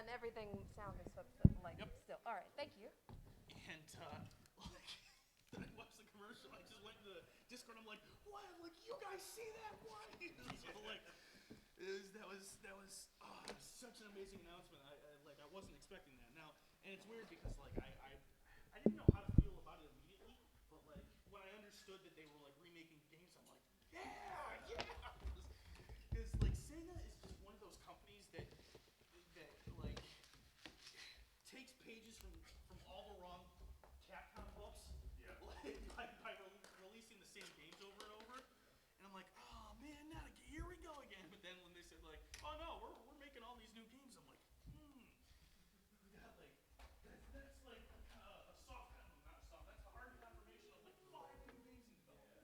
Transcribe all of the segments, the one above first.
then everything sound is like still. All right, thank you. And like, then I watched the commercial. I just went to the Discord. I'm like, what? Like, you guys see that? What? So like, that was such an amazing announcement. I wasn't expecting that. Now, and it's weird because like I didn't know how to feel about it immediately, but like when I understood that they were like remaking games, I'm like, yeah. Because like Sega is just one of those companies that like takes pages from all the wrong Capcom books, like by releasing the same games over and over. And I'm like, oh man, not again. Here we go again. But then when they said like, oh no, we're making all these new games, I'm like, that's like a soft, not a soft. That's a hard confirmation of like 5 new games in development.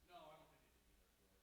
No, I don't think they did either.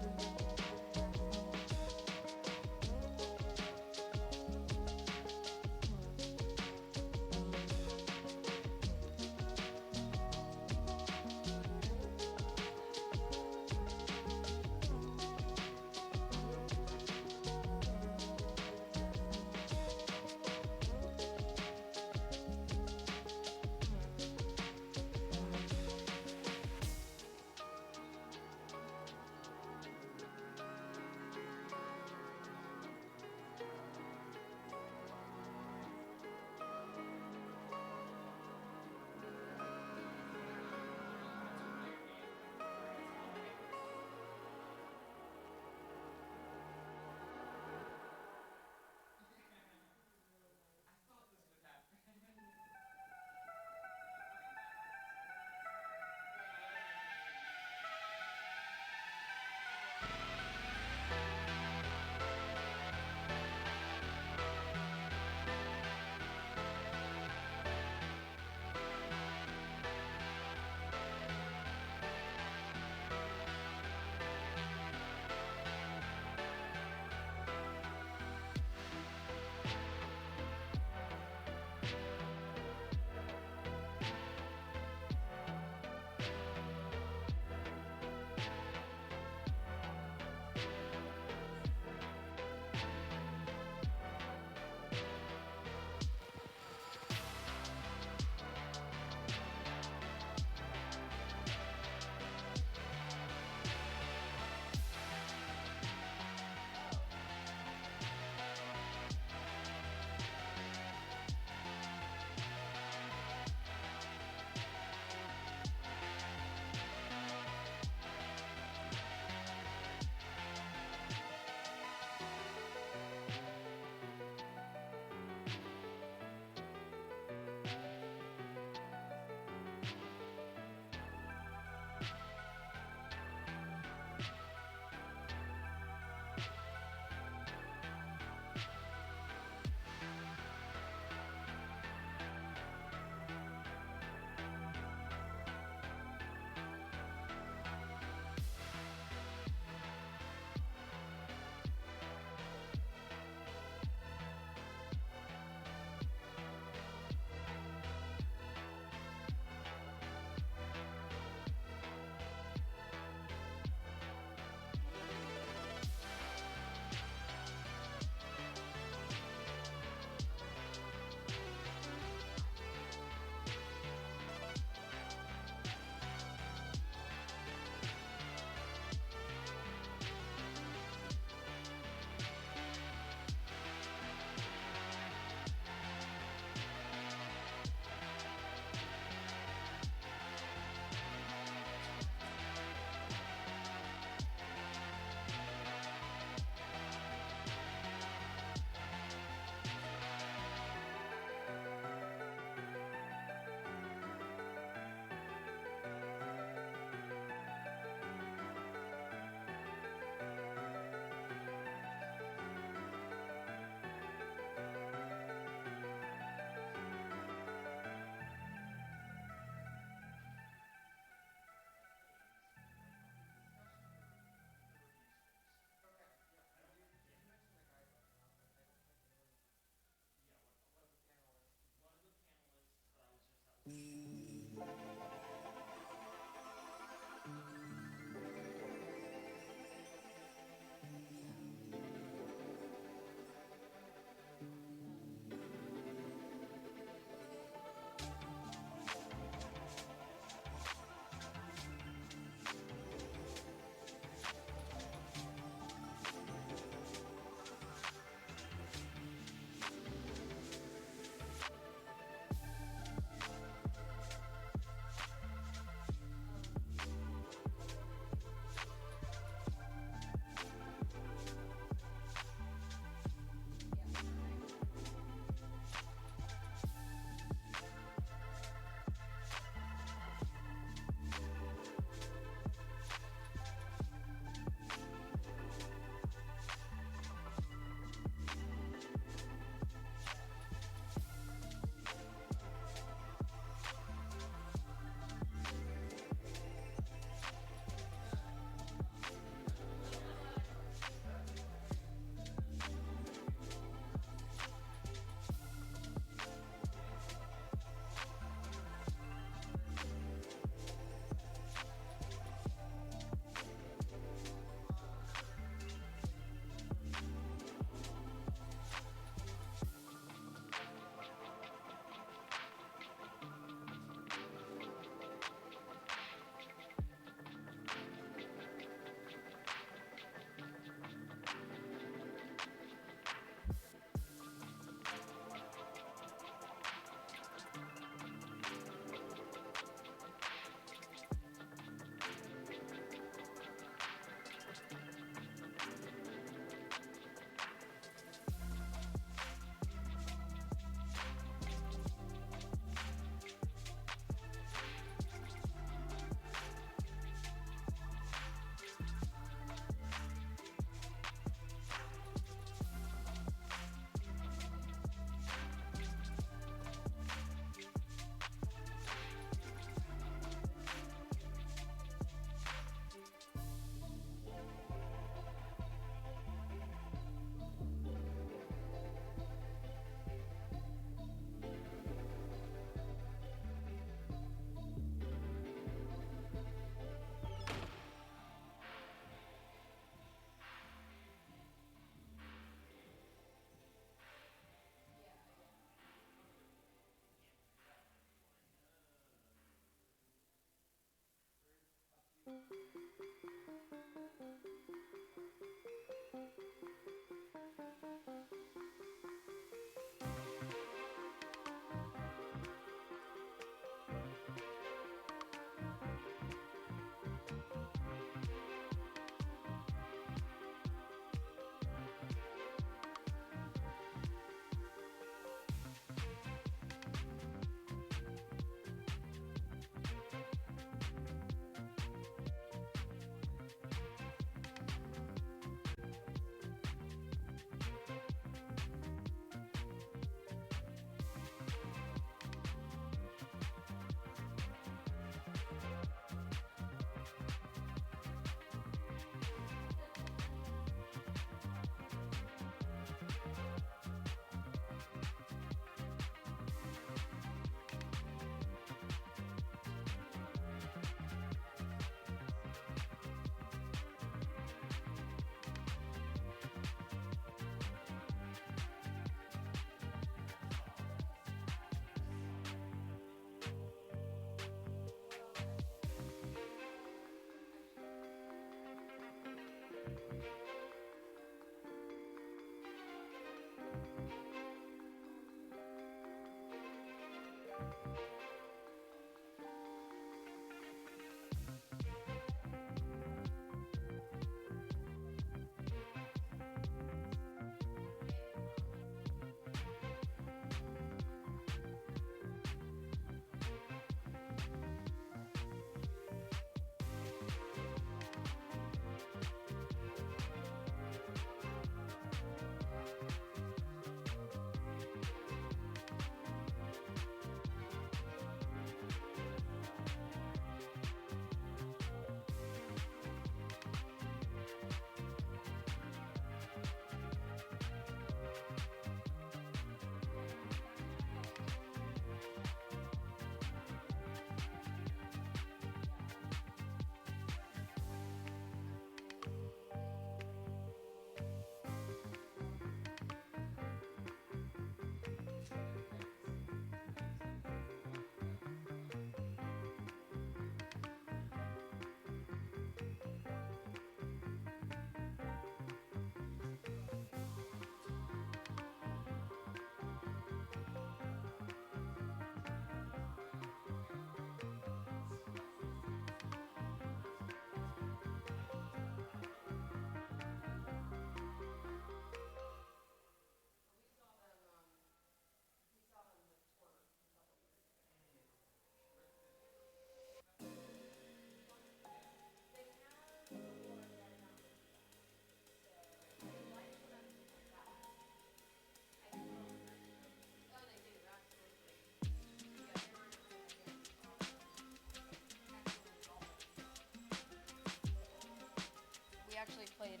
We actually played,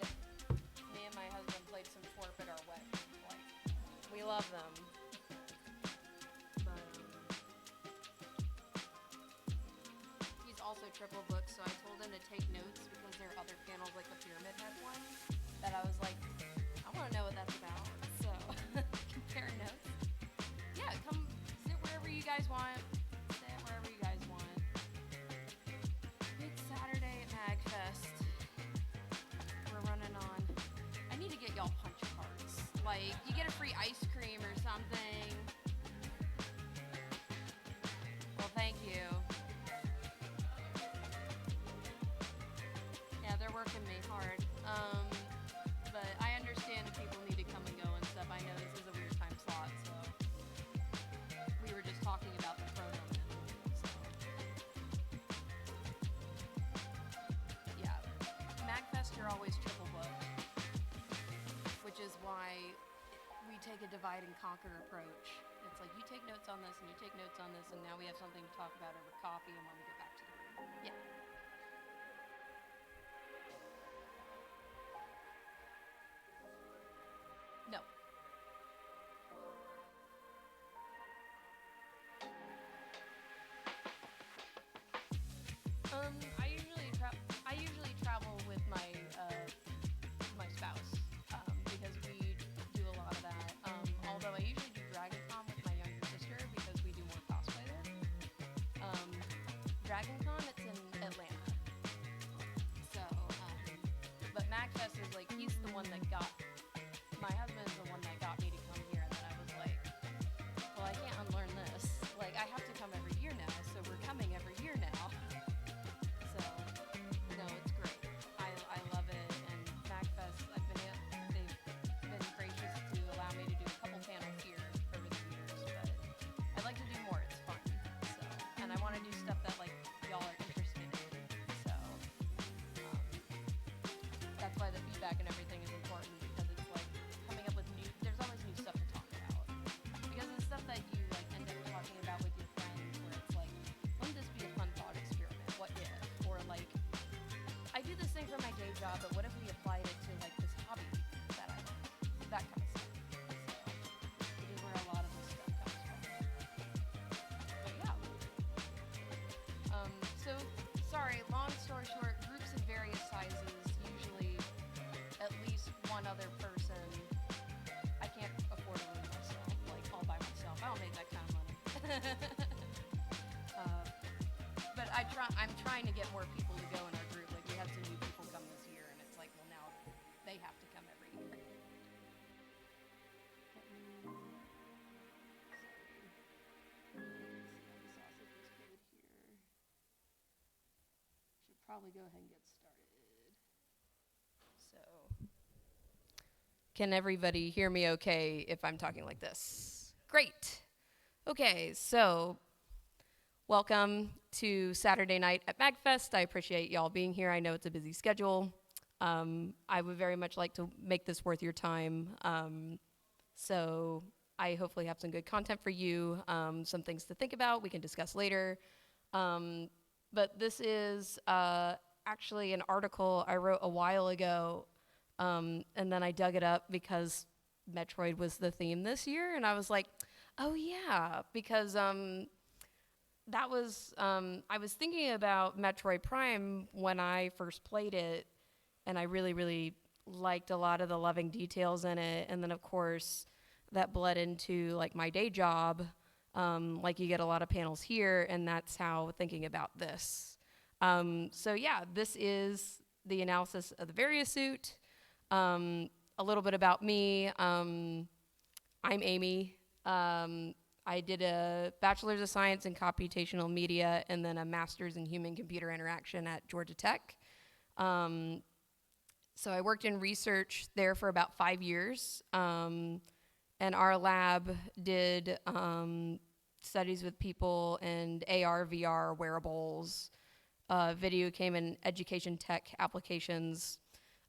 me and my husband played some twerp at our wedding. Like, we love them. But, he's also triple booked, so I told him to take notes because there are other panels like the Pyramid Head one that I was like, I want to know what that's about. So, compare notes. Yeah, come sit wherever you guys want. Sit wherever you guys want. Big Saturday at MAGFest. We're running on. I need to get y'all punch cards. Like, you get a free ice cream or something. Well, thank you. Yeah, they're working me hard. But I understand if people need to come and go and stuff. I know this is a weird time slot, so we were just talking about the program. So. Yeah, MAGFest, you're always triple booked, which is why we take a divide and conquer approach. It's like you take notes on this and you take notes on this, and now we have something to talk about over coffee and when we get back to the room. Yeah. No. I usually travel with my my spouse because we do a lot of that. Although I usually do DragonCon with my younger sister because we do more cosplay there. DragonCon, it's in my husband is the one that got me to come here, and then I was like, well, I can't unlearn this. Like, I have to come every year now, so we're coming every year now. So, no, it's great. I love it, and MAGFest, they've been gracious to allow me to do a couple panels here over the years, but I'd like to do more. It's fun. So, and I want to do stuff that, like, y'all are interested in. So, that's why the feedback and everything is important, because it's like coming up with there's always new stuff to talk about. Because it's stuff that you like end up talking about with your friends, where it's like, wouldn't this be a fun thought experiment? What if? Or like, I do this thing for my day job, but what if we applied it to like this hobby that I like? That kind of stuff. So, which is where a lot of this stuff comes from. But yeah. So, sorry, long story short, groups of various sizes, usually at least one other person. I can't afford a room myself, like all by myself. I don't make that kind of money. But I'm trying to get more people to go in our group. Like, we had some new people come this year, and it's like, well, now they have to come every year. Should probably go ahead and get started. So, can everybody hear me okay if I'm talking like this? Great. Okay, so welcome to Saturday night at MAGFest. I appreciate y'all being here. I know it's a busy schedule. I would very much like to make this worth your time. So I hopefully have some good content for you, some things to think about, we can discuss later. But this is actually an article I wrote a while ago, and then I dug it up because Metroid was the theme this year, and I was like, oh yeah, because that was, I was thinking about Metroid Prime when I first played it, and I really, really liked a lot of the loving details in it, and then of course that bled into like my day job. Like, you get a lot of panels here, and that's how thinking about this. So yeah, this is the analysis of the Varia suit. A little bit about me. I'm Amy. I did a Bachelor's of Science in Computational Media and then a Master's in Human-Computer Interaction at Georgia Tech. So I worked in research there for about 5 years. And our lab did studies with people in AR, VR, wearables, video game and education tech applications,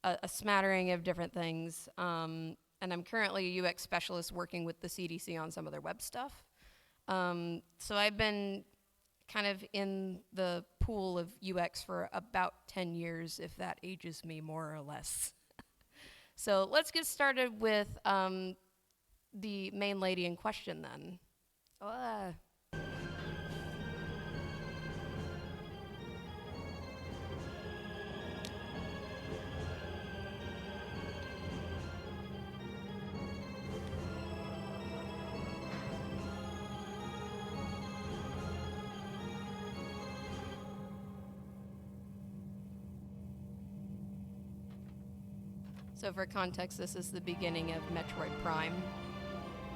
a smattering of different things. And I'm currently a UX specialist working with the CDC on some of their web stuff. So I've been kind of in the pool of UX for about 10 years, if that ages me more or less. So let's get started with the main lady in question then. So for context, this is the beginning of Metroid Prime.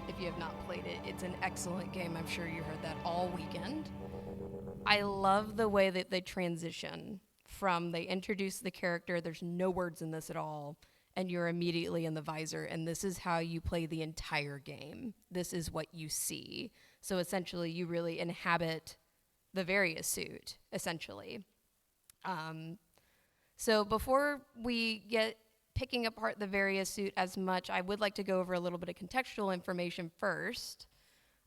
If you have not played it, it's an excellent game. I'm sure you heard that all weekend. I love the way that they transition from they introduce the character, there's no words in this at all, and you're immediately in the visor, and this is how you play the entire game. This is what you see. So essentially, you really inhabit the Varia suit, essentially. So before we get picking apart the Varia suit as much, I would like to go over a little bit of contextual information first.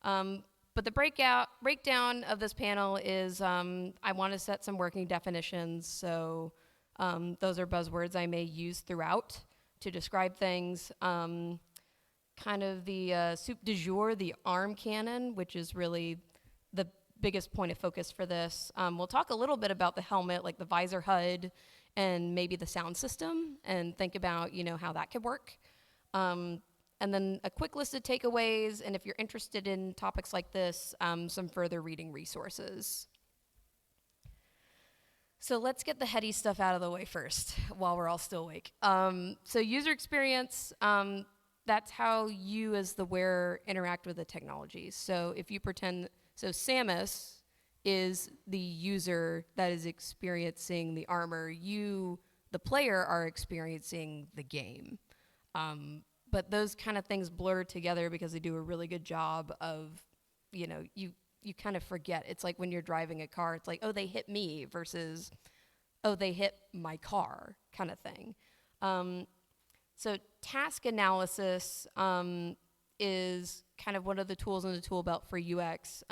But the breakdown of this panel is I want to set some working definitions. So those are buzzwords I may use throughout to describe things. Kind of the soup du jour, the arm cannon, which is really the biggest point of focus for this. We'll talk a little bit about the helmet, like the visor HUD, and maybe the sound system, and think about, how that could work. And then a quick list of takeaways, and if you're interested in topics like this, some further reading resources. So let's get the heady stuff out of the way first, while we're all still awake. So user experience, that's how you as the wearer interact with the technology. So if you pretend, so Samus is the user that is experiencing the armor. You, the player, are experiencing the game. But those kind of things blur together because they do a really good job of, you kind of forget. It's like when you're driving a car, it's like, oh, they hit me versus, oh, they hit my car kind of thing. So task analysis is kind of one of the tools in the tool belt for UX,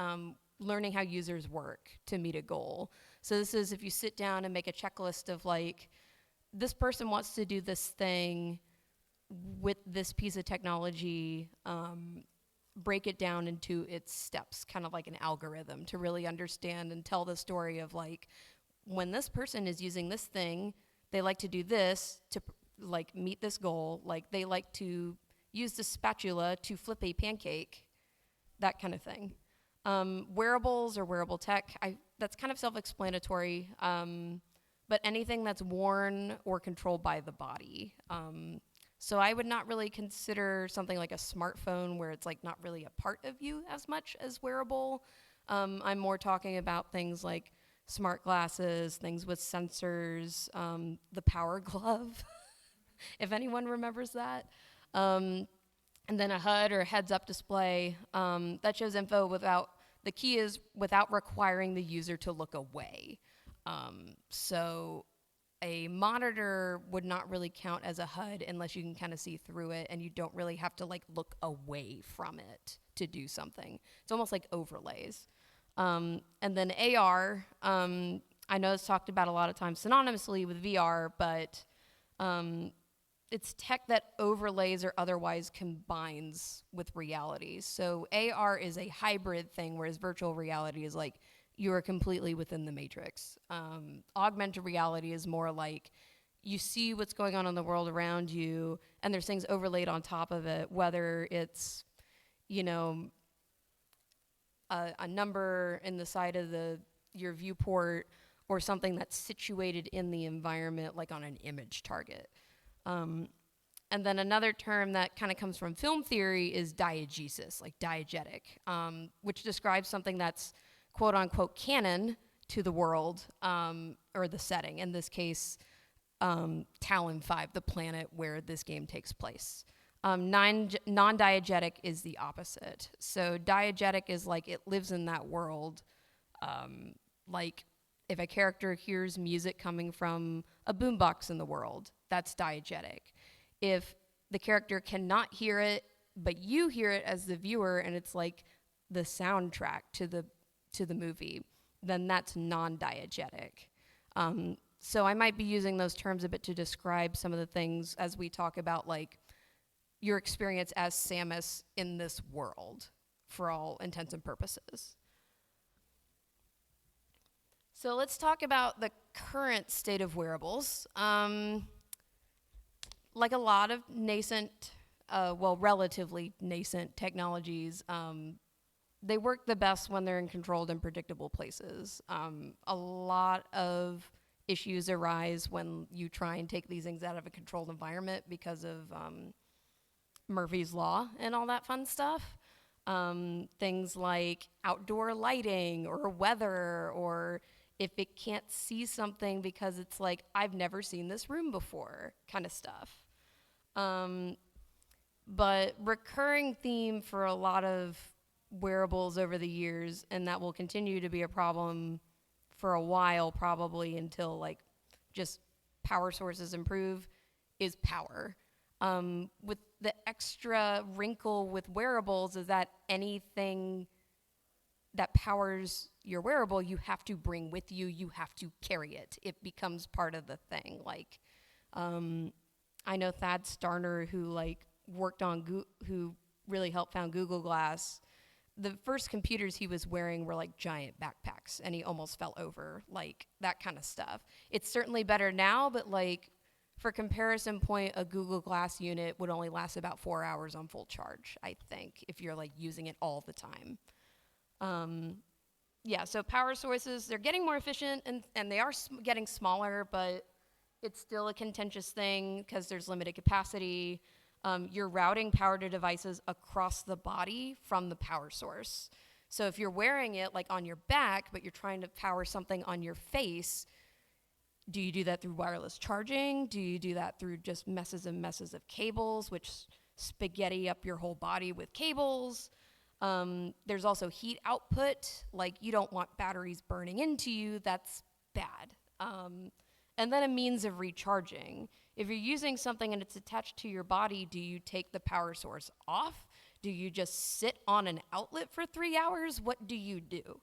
learning how users work to meet a goal. So this is if you sit down and make a checklist of like, this person wants to do this thing with this piece of technology, break it down into its steps, kind of like an algorithm to really understand and tell the story of like, when this person is using this thing, they like to do this to like meet this goal. Like they like to use the spatula to flip a pancake, that kind of thing. Wearables or wearable tech, that's kind of self-explanatory, but anything that's worn or controlled by the body. So I would not really consider something like a smartphone where it's like not really a part of you as much as wearable. I'm more talking about things like smart glasses, things with sensors, the power glove, if anyone remembers that. And then a HUD or a heads-up display that shows info the key is without requiring the user to look away. So a monitor would not really count as a HUD unless you can kind of see through it and you don't really have to like look away from it to do something. It's almost like overlays. And then AR, I know it's talked about a lot of times synonymously with VR, but it's tech that overlays or otherwise combines with reality. So AR is a hybrid thing, whereas virtual reality is like you are completely within the matrix. Augmented reality is more like you see what's going on in the world around you, and there's things overlaid on top of it, whether it's, a number in the side of your viewport or something that's situated in the environment, like on an image target. And then another term that kind of comes from film theory is diegesis, like diegetic, which describes something that's quote unquote canon to the world or the setting. In this case, Talon 5, the planet where this game takes place. Non-diegetic is the opposite. So diegetic is like it lives in that world. Like if a character hears music coming from a boombox in the world, that's diegetic. If the character cannot hear it, but you hear it as the viewer and it's like the soundtrack to the movie, then that's non-diegetic. So I might be using those terms a bit to describe some of the things as we talk about like your experience as Samus in this world for all intents and purposes. So let's talk about the current state of wearables. Like a lot of nascent, relatively nascent technologies, they work the best when they're in controlled and predictable places. A lot of issues arise when you try and take these things out of a controlled environment because of Murphy's Law and all that fun stuff. Things like outdoor lighting or weather, or if it can't see something because it's like, I've never seen this room before kind of stuff. But recurring theme for a lot of wearables over the years, and that will continue to be a problem for a while, probably until like just power sources improve, is power. With the extra wrinkle with wearables is that anything that powers your wearable, you have to bring with you, you have to carry it. It becomes part of the thing. Like, I know Thad Starner, who like worked on, who really helped found Google Glass. The first computers he was wearing were like giant backpacks, and he almost fell over, like that kind of stuff. It's certainly better now, but like for comparison point, a Google Glass unit would only last about 4 hours on full charge, I think, if you're like using it all the time. Yeah, so power sources, they're getting more efficient and they are getting smaller, but it's still a contentious thing because there's limited capacity. you're routing power to devices across the body from the power source. So if you're wearing it like on your back, but you're trying to power something on your face, do you do that through wireless charging? Do you do that through just messes and messes of cables, which spaghetti up your whole body with cables? There's also heat output. Like, you don't want batteries burning into you. That's bad. And then a means of recharging. If you're using something and it's attached to your body, do you take the power source off? Do you just sit on an outlet for 3 hours? What do you do?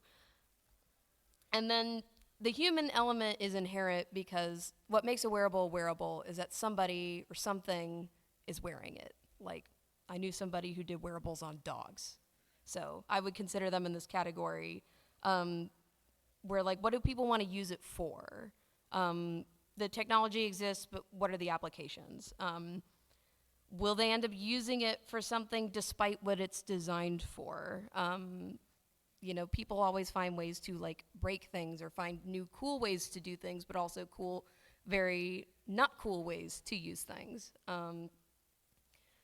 And then the human element is inherent because what makes a wearable is that somebody or something is wearing it. Like, I knew somebody who did wearables on dogs. So I would consider them in this category where, like, what do people want to use it for? The technology exists, but what are the applications? Will they end up using it for something despite what it's designed for? You know, people always find ways to, like, break things or find new cool ways to do things, but also cool, very not cool ways to use things.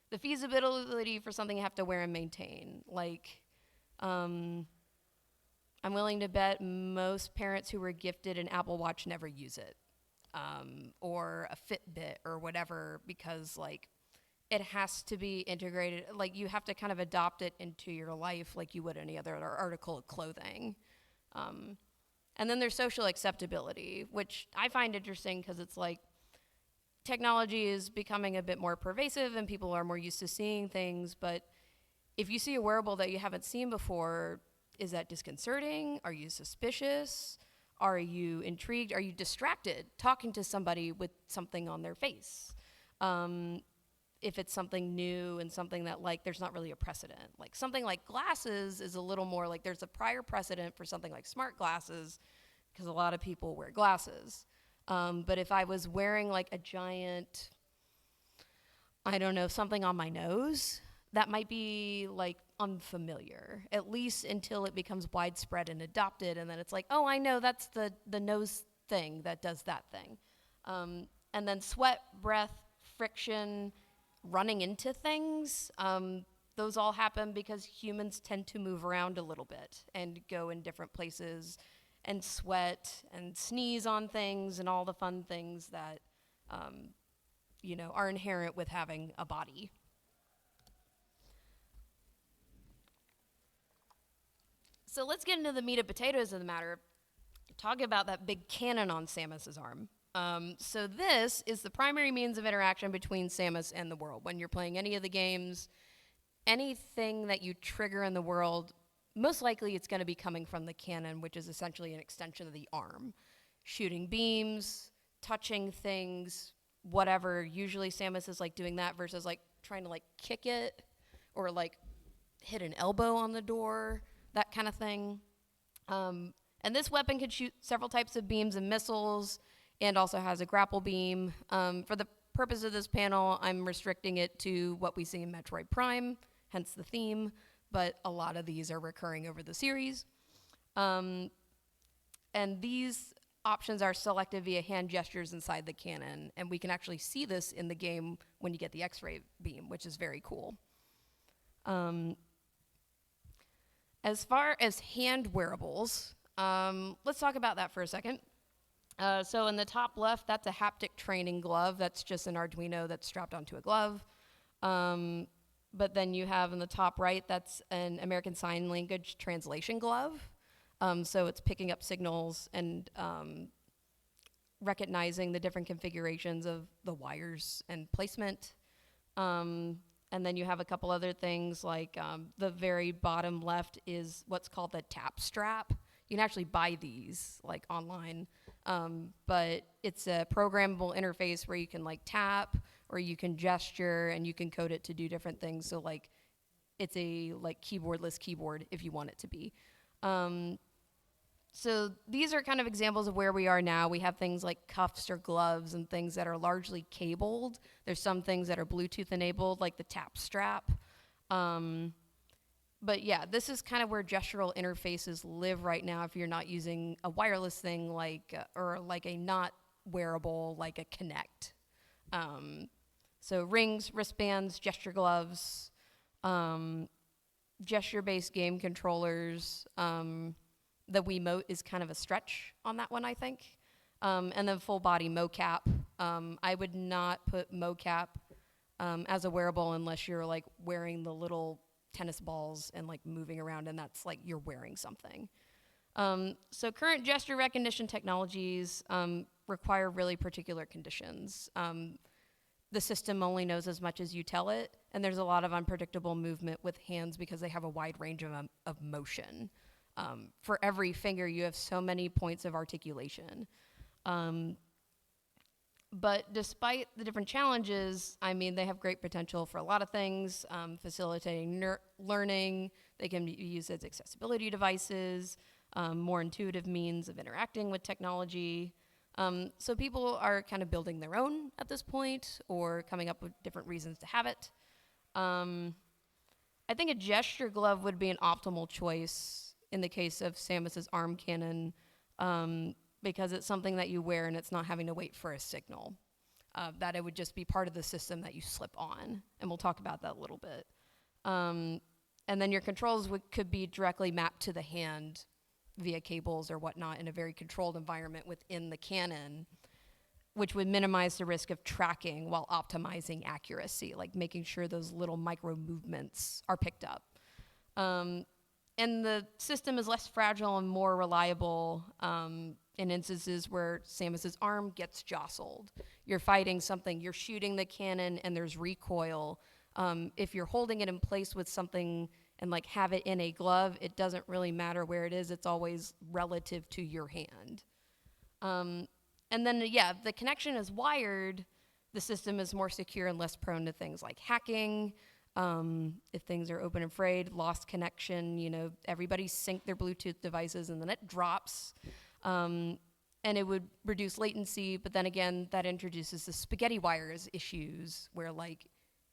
The feasibility for something you have to wear and maintain. Like, I'm willing to bet most parents who were gifted an Apple Watch never use it. Or a Fitbit or whatever, because, like, it has to be integrated. Like, you have to kind of adopt it into your life like you would any other article of clothing. And then there's social acceptability, which I find interesting because it's like technology is becoming a bit more pervasive and people are more used to seeing things. But if you see a wearable that you haven't seen before, is that disconcerting? Are you suspicious? Are you intrigued? Are you distracted talking to somebody with something on their face? If it's something new and something that, like, there's not really a precedent. Like, something like glasses is a little more like there's a prior precedent for something like smart glasses because a lot of people wear glasses. But if I was wearing, like, a giant, I don't know, something on my nose, that might be, like, unfamiliar, at least until it becomes widespread and adopted, and then it's like, oh, I know that's the nose thing that does that thing. And then sweat, breath, friction, running into things, those all happen because humans tend to move around a little bit and go in different places and sweat and sneeze on things and all the fun things that, you know, are inherent with having a body. So let's get into the meat and potatoes of the matter. Talk about that big cannon on Samus's arm. So this is the primary means of interaction between Samus and the world. When you're playing any of the games, anything that you trigger in the world, most likely it's going to be coming from the cannon, which is essentially an extension of the arm. Shooting beams, touching things, whatever. Usually Samus is, like, doing that versus, like, trying to, like, kick it or, like, hit an elbow on the door, that kind of thing. And this weapon can shoot several types of beams and missiles, and also has a grapple beam. For the purpose of this panel, I'm restricting it to what we see in Metroid Prime, hence the theme, but a lot of these are recurring over the series. And these options are selected via hand gestures inside the cannon, and we can actually see this in the game when you get the X-ray beam, which is very cool. As far as hand wearables, let's talk about that for a second. So in the top left, that's a haptic training glove. That's just an Arduino that's strapped onto a glove. But then you have in the top right, that's an American Sign Language translation glove. So it's picking up signals and recognizing the different configurations of the wires and placement. And then you have a couple other things like the very bottom left is what's called the tap strap. You can actually buy these, like, online, but it's a programmable interface where you can, like, tap or you can gesture and you can code it to do different things. So, like, it's a, like, keyboardless keyboard if you want it to be. So these are kind of examples of where we are now. We have things like cuffs or gloves and things that are largely cabled. There's some things that are Bluetooth enabled, like the tap strap. But yeah, this is kind of where gestural interfaces live right now if you're not using a wireless thing like, or like a not wearable, like a Kinect. So rings, wristbands, gesture gloves, gesture-based game controllers. The Wiimote is kind of a stretch on that one, I think. And then full body mocap. I would not put mocap as a wearable unless you're like wearing the little tennis balls and like moving around, and that's like you're wearing something. So current gesture recognition technologies require really particular conditions. The system only knows as much as you tell it, and there's a lot of unpredictable movement with hands because they have a wide range of motion. For every finger, you have so many points of articulation. But despite the different challenges, I mean, they have great potential for a lot of things, facilitating learning. They can be used as accessibility devices, more intuitive means of interacting with technology. So people are kind of building their own at this point or coming up with different reasons to have it. I think a gesture glove would be an optimal choice in the case of Samus's arm cannon, because it's something that you wear and it's not having to wait for a signal. That it would just be part of the system that you slip on, and we'll talk about that a little bit. And then your controls could be directly mapped to the hand via cables or whatnot in a very controlled environment within the cannon, which would minimize the risk of tracking while optimizing accuracy, like making sure those little micro movements are picked up. And the system is less fragile and more reliable in instances where Samus's arm gets jostled. You're fighting something, you're shooting the cannon and there's recoil. If you're holding it in place with something and like have it in a glove, it doesn't really matter where it is, it's always relative to your hand. And then, yeah, if the connection is wired, the system is more secure and less prone to things like hacking. If things are open and frayed, lost connection, you know, everybody sync their Bluetooth devices and then it drops. And it would reduce latency, but then again, that introduces the spaghetti wires issues where like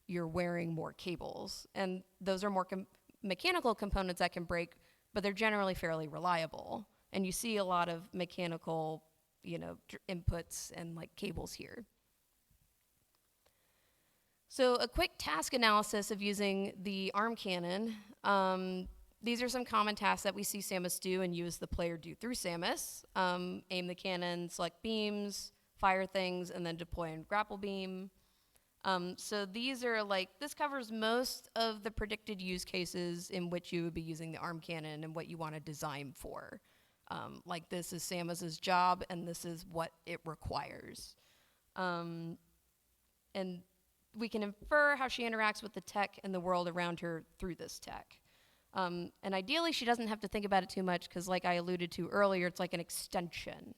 you're wearing more cables. And those are more mechanical components that can break, but they're generally fairly reliable. And you see a lot of mechanical, you know, inputs and like cables here. So a quick task analysis of using the arm cannon. These are some common tasks that we see Samus do and you as the player do through Samus. Aim the cannon, select beams, fire things, and then deploy and grapple beam. So these are like, this covers most of the predicted use cases in which you would be using the arm cannon and what you want to design for. Like this is Samus's job and this is what it requires. And we can infer how she interacts with the tech and the world around her through this tech. And ideally, she doesn't have to think about it too much because like I alluded to earlier, it's like an extension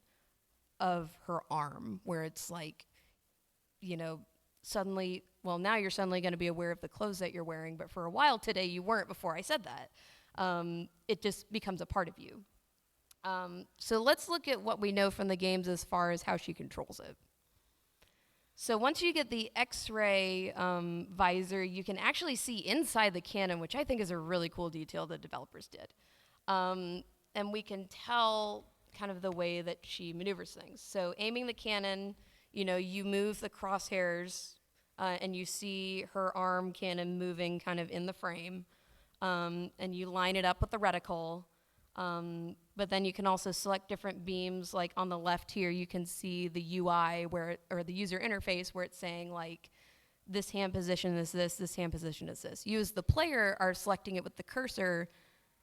of her arm where it's like, you know, suddenly, well, now you're suddenly going to be aware of the clothes that you're wearing, but for a while today you weren't before I said that. It just becomes a part of you. So let's look at what we know from the games as far as how she controls it. So once you get the X-ray visor, you can actually see inside the cannon, which I think is a really cool detail the developers did. And we can tell kind of the way that she maneuvers things. So aiming the cannon, you know, you move the crosshairs and you see her arm cannon moving kind of in the frame. And you line it up with the reticle. But then you can also select different beams. Like on the left here, you can see the UI or the user interface where it's saying like, this hand position is this hand position is this. You as the player are selecting it with the cursor,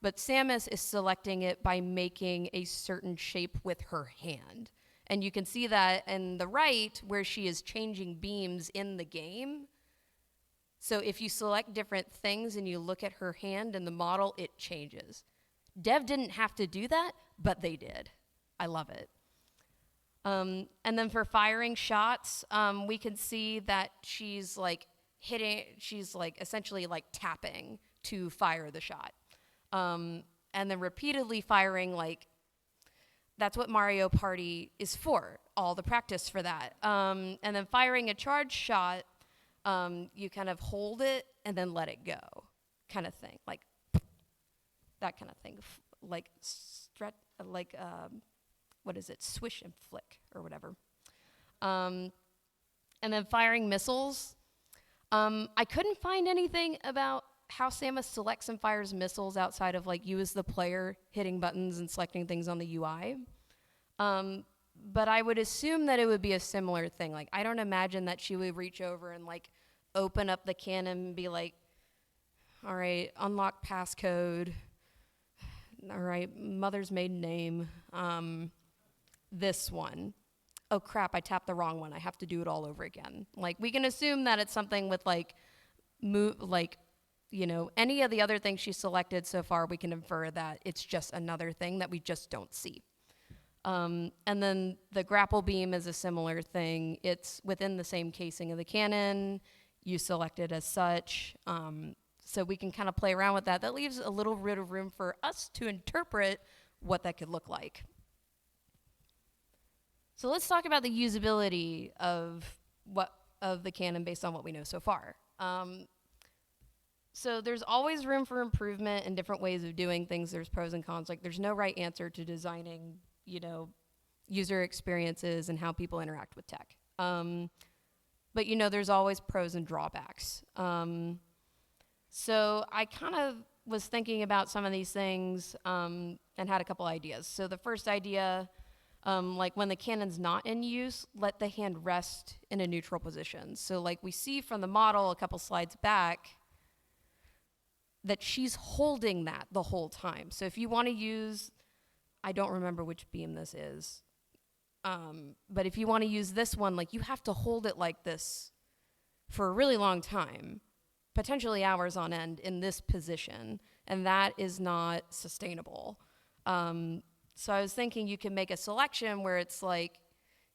but Samus is selecting it by making a certain shape with her hand. And you can see that in the right where she is changing beams in the game. So if you select different things and you look at her hand in the model, it changes. Dev didn't have to do that, but they did. I love it. And then for firing shots, we can see that she's like essentially like tapping to fire the shot. And then repeatedly firing, like, that's what Mario Party is for, all the practice for that. And then firing a charge shot, you kind of hold it and then let it go, kind of thing, like that kind of thing, like what is it, swish and flick or whatever. And then firing missiles, I couldn't find anything about how Samus selects and fires missiles outside of like you as the player hitting buttons and selecting things on the UI. But I would assume that it would be a similar thing. Like, I don't imagine that she would reach over and like open up the cannon and be like, all right, unlock passcode. All right, mother's maiden name. This one. Oh crap, I tapped the wrong one. I have to do it all over again. Like, we can assume that it's something with like, any of the other things she selected so far, we can infer that it's just another thing that we just don't see. And then the grapple beam is a similar thing. It's within the same casing of the cannon. You select it as such. So we can kind of play around with that. That leaves a little bit of room for us to interpret what that could look like. So let's talk about the usability of the cannon based on what we know so far. So there's always room for improvement and different ways of doing things. There's pros and cons. Like, there's no right answer to designing, user experiences and how people interact with tech. But there's always pros and drawbacks. So I kind of was thinking about some of these things and had a couple ideas. So the first idea, like when the cannon's not in use, let the hand rest in a neutral position. So like we see from the model a couple slides back, that she's holding that the whole time. So if you want to use, I don't remember which beam this is, but if you want to use this one, like you have to hold it like this for a really long time, potentially hours on end in this position, and that is not sustainable. So I was thinking you can make a selection where it's like,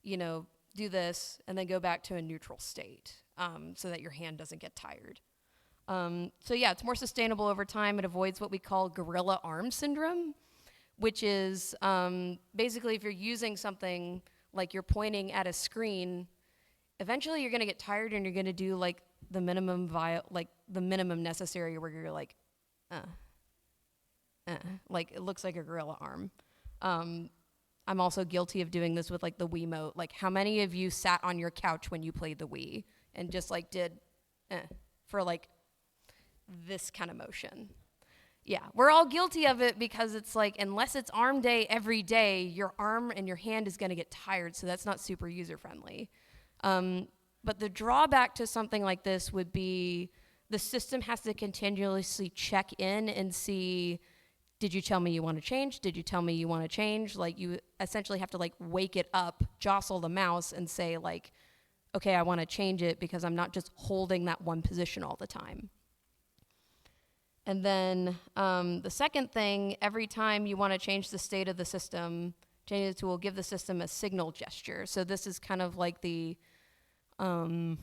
do this and then go back to a neutral state so that your hand doesn't get tired. So yeah, it's more sustainable over time. It avoids what we call gorilla arm syndrome, which is basically if you're using something like you're pointing at a screen, eventually you're going to get tired and you're going to do like the minimum necessary where you're like, like it looks like a gorilla arm. I'm also guilty of doing this with like the Wiimote. Like, how many of you sat on your couch when you played the Wii and just like did for like this kind of motion? Yeah, we're all guilty of it because it's like, unless it's arm day every day, your arm and your hand is going to get tired, so that's not super user-friendly. But the drawback to something like this would be the system has to continuously check in and see, did you tell me you want to change? Did you tell me you want to change? Like, you essentially have to like wake it up, jostle the mouse and say like, okay, I want to change it because I'm not just holding that one position all the time. And then the second thing, every time you want to change the state of the system, change the tool, give the system a signal gesture. So this is kind of like the, I'm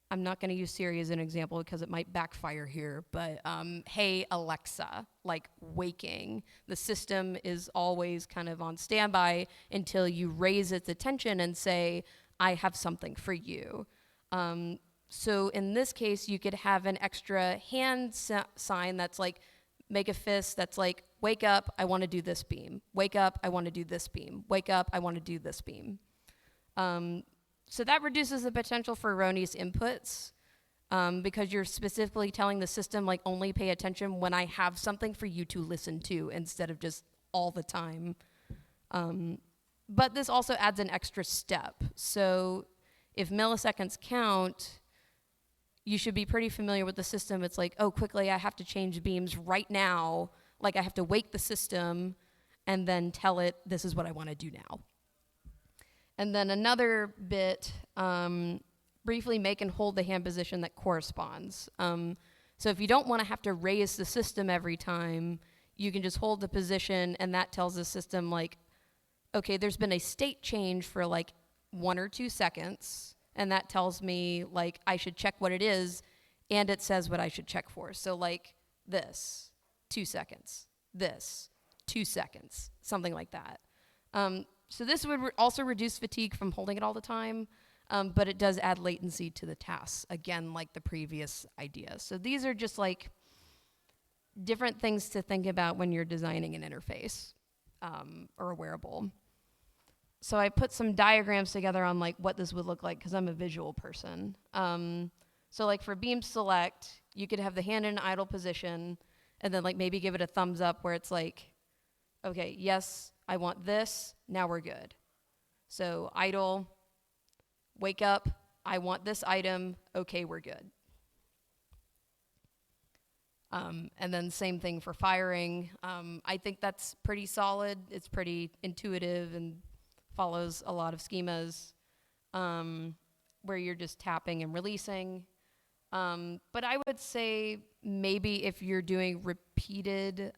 not going to use Siri as an example because it might backfire here, but hey Alexa, like waking. The system is always kind of on standby until you raise its attention and say, I have something for you. So in this case, you could have an extra hand sign that's like, make a fist that's like, wake up, I want to do this beam. Wake up, I want to do this beam. Wake up, I want to do this beam. So that reduces the potential for erroneous inputs because you're specifically telling the system, like, only pay attention when I have something for you to listen to instead of just all the time. But this also adds an extra step. So if milliseconds count, you should be pretty familiar with the system. It's like, oh, quickly, I have to change beams right now. Like, I have to wake the system and then tell it, this is what I want to do now. And then another bit, briefly make and hold the hand position that corresponds. So if you don't want to have to raise the system every time, you can just hold the position, and that tells the system, like, okay, there's been a state change for like 1 or 2 seconds, and that tells me like I should check what it is, and it says what I should check for. So like this, 2 seconds, this, 2 seconds, something like that. So this would also reduce fatigue from holding it all the time, but it does add latency to the tasks, again, like the previous idea. So these are just like different things to think about when you're designing an interface or a wearable. So I put some diagrams together on like what this would look like because I'm a visual person. So like for beam select, you could have the hand in idle position and then like maybe give it a thumbs up where it's like, okay, yes, I want this, now we're good. So idle, wake up, I want this item, okay, we're good. And then same thing for firing. I think that's pretty solid. It's pretty intuitive and follows a lot of schemas where you're just tapping and releasing. But I would say maybe if you're doing repeated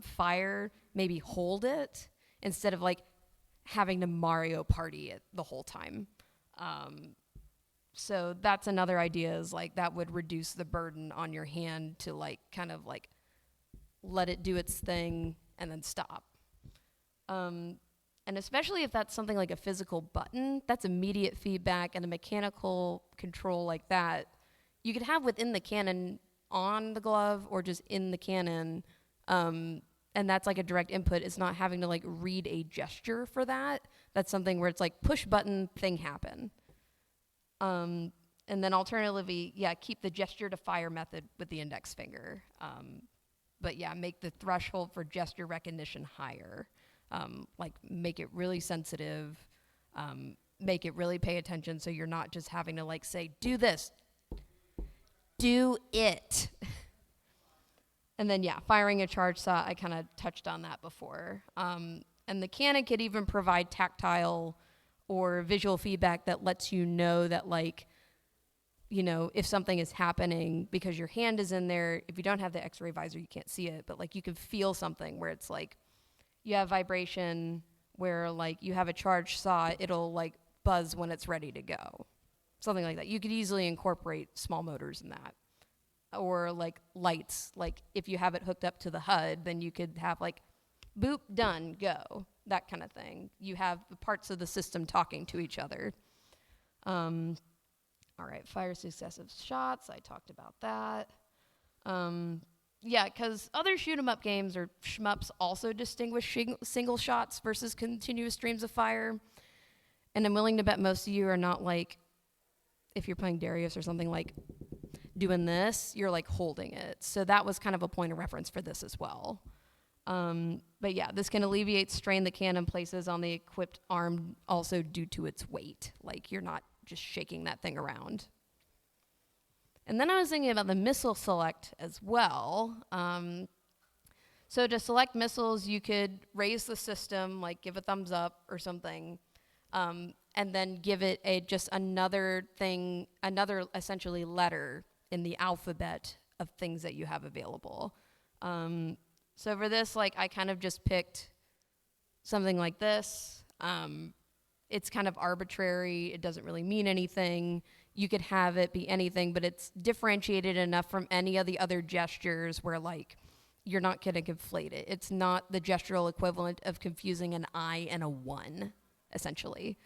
fire, maybe hold it instead of like having to Mario Party it the whole time. So that's another idea is like that would reduce the burden on your hand to like kind of like let it do its thing and then stop. And especially if that's something like a physical button, that's immediate feedback, and a mechanical control like that, you could have within the cannon on the glove or just in the cannon, and that's like a direct input. It's not having to like read a gesture for that. That's something where it's like push button, thing happen. And then alternatively, yeah, keep the gesture to fire method with the index finger. But yeah, make the threshold for gesture recognition higher. Like make it really sensitive, make it really pay attention so you're not just having to like say, do this, do it. And then yeah, firing a charge saw, I kind of touched on that before. And the cannon could even provide tactile or visual feedback that lets you know that like, you know, if something is happening because your hand is in there. If you don't have the x-ray visor, you can't see it, but like you can feel something where it's like, you have vibration where like you have a charge saw, it'll like buzz when it's ready to go. Something like that. You could easily incorporate small motors in that. Or like lights, like if you have it hooked up to the HUD, then you could have like boop, done, go, that kind of thing. You have the parts of the system talking to each other. All right, fire successive shots, I talked about that. Yeah, because other shoot 'em up games or shmups also distinguish single shots versus continuous streams of fire. And I'm willing to bet most of you are not like, if you're playing Darius or something, like doing this, you're like holding it. So that was kind of a point of reference for this as well. But yeah, this can alleviate strain the cannon places on the equipped arm also due to its weight. Like you're not just shaking that thing around. And then I was thinking about the missile select as well. So to select missiles, you could raise the system, like give a thumbs up or something, and then give it just another thing, another essentially letter in the alphabet of things that you have available. So for this, like I kind of just picked something like this. It's kind of arbitrary. It doesn't really mean anything. You could have it be anything, but it's differentiated enough from any of the other gestures where like you're not going to conflate it. It's not the gestural equivalent of confusing an I and a 1, essentially.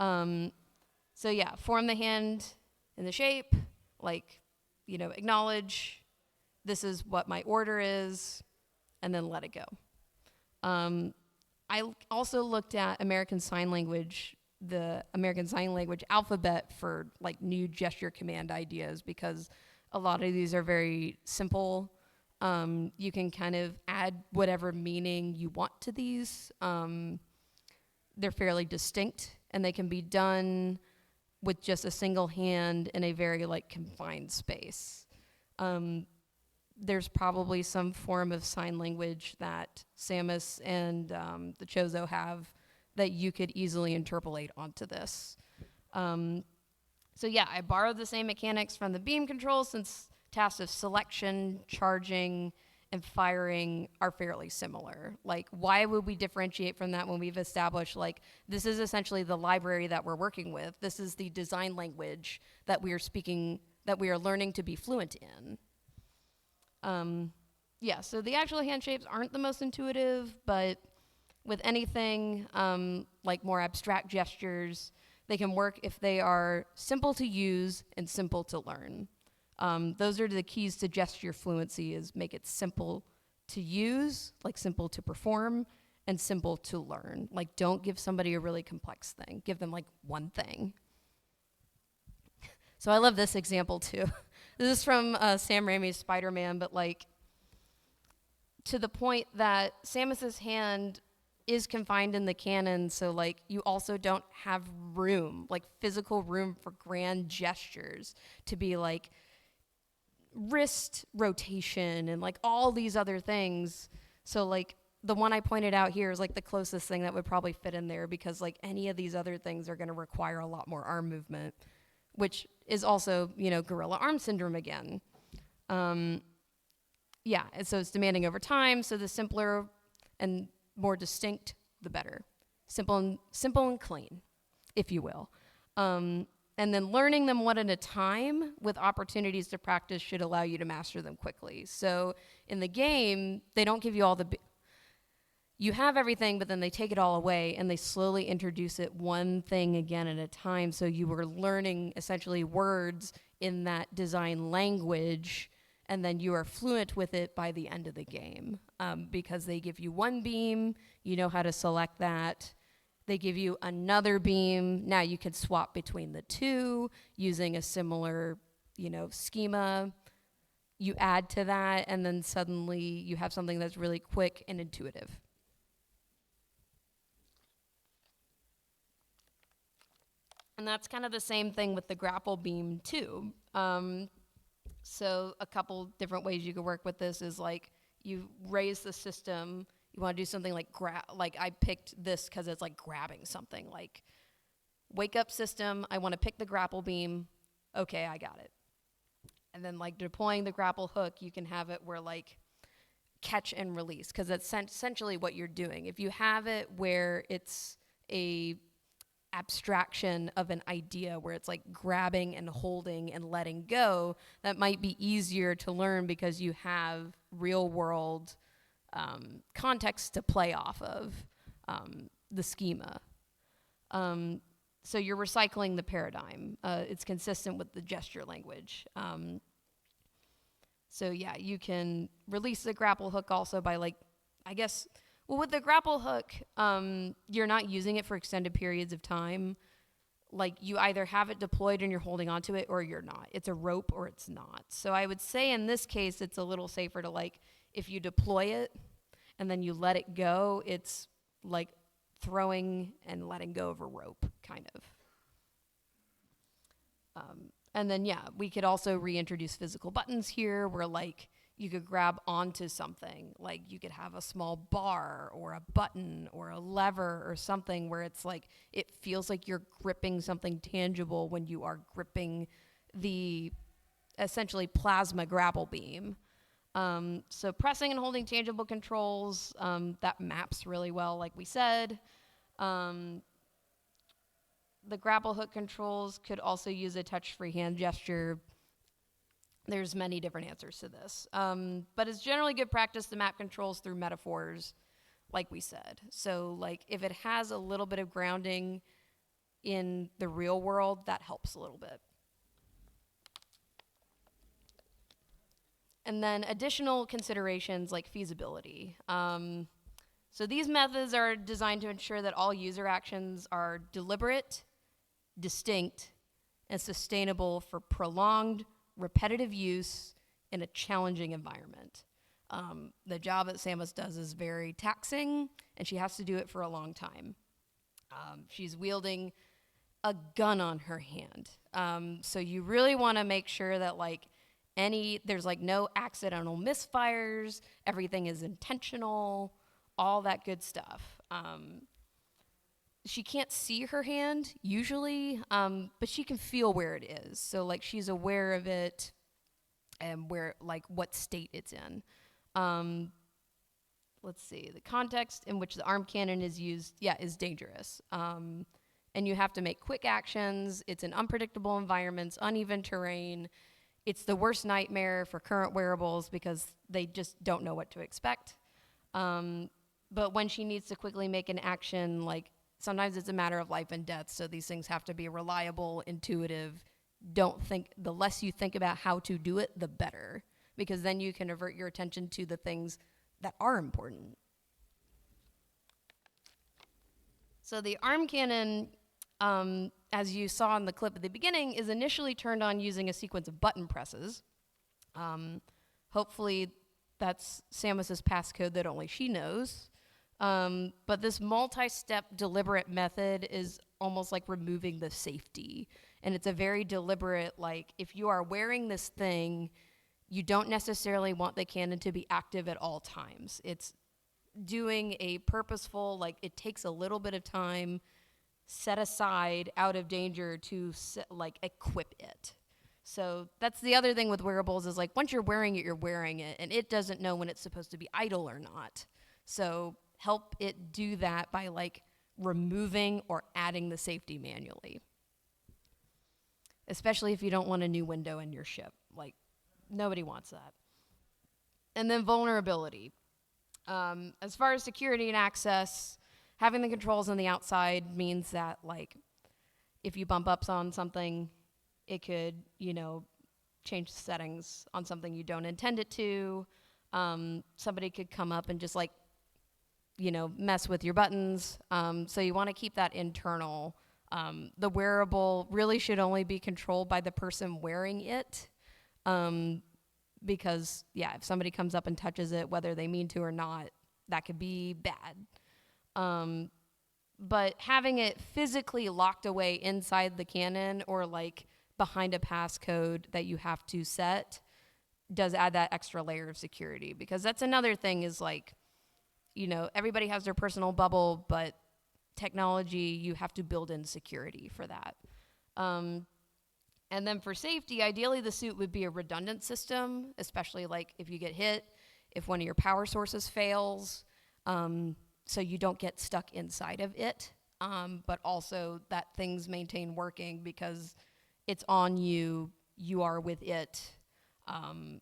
So yeah, form the hand in the shape, like, you know, acknowledge, this is what my order is, and then let it go. I also looked at American Sign Language, the American Sign Language alphabet for like new gesture command ideas, because a lot of these are very simple. You can kind of add whatever meaning you want to these. They're fairly distinct, and they can be done with just a single hand in a very like confined space. There's probably some form of sign language that Samus and the Chozo have that you could easily interpolate onto this. So yeah, I borrowed the same mechanics from the beam control since tasks of selection, charging, and firing are fairly similar. Like, why would we differentiate from that when we've established, like, this is essentially the library that we're working with. This is the design language that we are speaking, that we are learning to be fluent in. Yeah, so the actual hand shapes aren't the most intuitive, but with anything like more abstract gestures, they can work if they are simple to use and simple to learn. Those are the keys to gesture fluency, is make it simple to use, like simple to perform, and simple to learn. Like, don't give somebody a really complex thing. Give them like one thing. So I love this example too. This is from Sam Raimi's Spider-Man, but like to the point that Samus's hand is confined in the canon, so like you also don't have room, like physical room for grand gestures to be like wrist rotation and like all these other things. So like the one I pointed out here is like the closest thing that would probably fit in there, because like any of these other things are going to require a lot more arm movement, which is also, you know, gorilla arm syndrome again. Yeah, and so it's demanding over time, so the simpler and more distinct, the better. Simple and clean, if you will. And then learning them one at a time with opportunities to practice should allow you to master them quickly. So in the game, they don't give you all the... You have everything, but then they take it all away, and they slowly introduce it one thing again at a time, so you were learning essentially words in that design language, and then you are fluent with it by the end of the game. Because they give you one beam, you know how to select that. They give you another beam. Now you can swap between the two using a similar, you know, schema. You add to that, and then suddenly you have something that's really quick and intuitive. And that's kind of the same thing with the grapple beam too. So a couple different ways you could work with this is like you raise the system. You want to do something like like I picked this because it's like grabbing something. Like wake up system. I want to pick the grapple beam. Okay, I got it. And then like deploying the grapple hook, you can have it where like catch and release, because that's essentially what you're doing. If you have it where it's a abstraction of an idea where it's like grabbing and holding and letting go, that might be easier to learn because you have real world context to play off of the schema. So you're recycling the paradigm. It's consistent with the gesture language. So yeah, you can release the grapple hook also by like, I guess, well, with the grapple hook, you're not using it for extended periods of time. Like you either have it deployed and you're holding onto it, or you're not. It's a rope or it's not. So I would say in this case, it's a little safer to like, if you deploy it and then you let it go, it's like throwing and letting go of a rope, kind of. And then, yeah, we could also reintroduce physical buttons here where like you could grab onto something. Like you could have a small bar or a button or a lever or something where it's like it feels like you're gripping something tangible when you are gripping the essentially plasma grapple beam. So pressing and holding tangible controls, that maps really well, like we said. The grapple hook controls could also use a touch-free hand gesture. There's many different answers to this. But it's generally good practice to map controls through metaphors, like we said. So like if it has a little bit of grounding in the real world, that helps a little bit. And then additional considerations like feasibility. So these methods are designed to ensure that all user actions are deliberate, distinct, and sustainable for prolonged, repetitive use in a challenging environment. The job that Samus does is very taxing, and she has to do it for a long time. She's wielding a gun on her hand. So you really want to make sure that like there's like no accidental misfires, everything is intentional, all that good stuff. She can't see her hand usually, but she can feel where it is. So like she's aware of it and where like what state it's in. Let's see, the context in which the arm cannon is used, is dangerous. And you have to make quick actions. It's in unpredictable environments, uneven terrain. It's the worst nightmare for current wearables because they just don't know what to expect. But when she needs to quickly make an action, like sometimes it's a matter of life and death, so these things have to be reliable, intuitive. The less you think about how to do it, the better, because then you can avert your attention to the things that are important. So the arm cannon, as you saw in the clip at the beginning, is initially turned on using a sequence of button presses. Hopefully that's Samus's passcode that only she knows. But this multi-step deliberate method is almost like removing the safety. And it's a very deliberate, like, if you are wearing this thing, you don't necessarily want the cannon to be active at all times. It's doing a purposeful, like, it takes a little bit of time, set aside out of danger to, like, equip it. So that's the other thing with wearables is, like, once you're wearing it, and it doesn't know when it's supposed to be idle or not. So help it do that by, like, removing or adding the safety manually. Especially if you don't want a new window in your ship. Like, nobody wants that. And then vulnerability. As far as security and access, having the controls on the outside means that, like, if you bump up on something, it could, change the settings on something you don't intend it to. Somebody could come up and just, like, mess with your buttons. So you want to keep that internal. The wearable really should only be controlled by the person wearing it. Because, if somebody comes up and touches it, whether they mean to or not, that could be bad. But having it physically locked away inside the cannon or, like, behind a passcode that you have to set does add that extra layer of security. Because that's another thing is, like, everybody has their personal bubble, but technology, you have to build in security for that. And then for safety, ideally the suit would be a redundant system, especially, like, if you get hit, if one of your power sources fails, so you don't get stuck inside of it, but also that things maintain working because it's on you, you are with it. And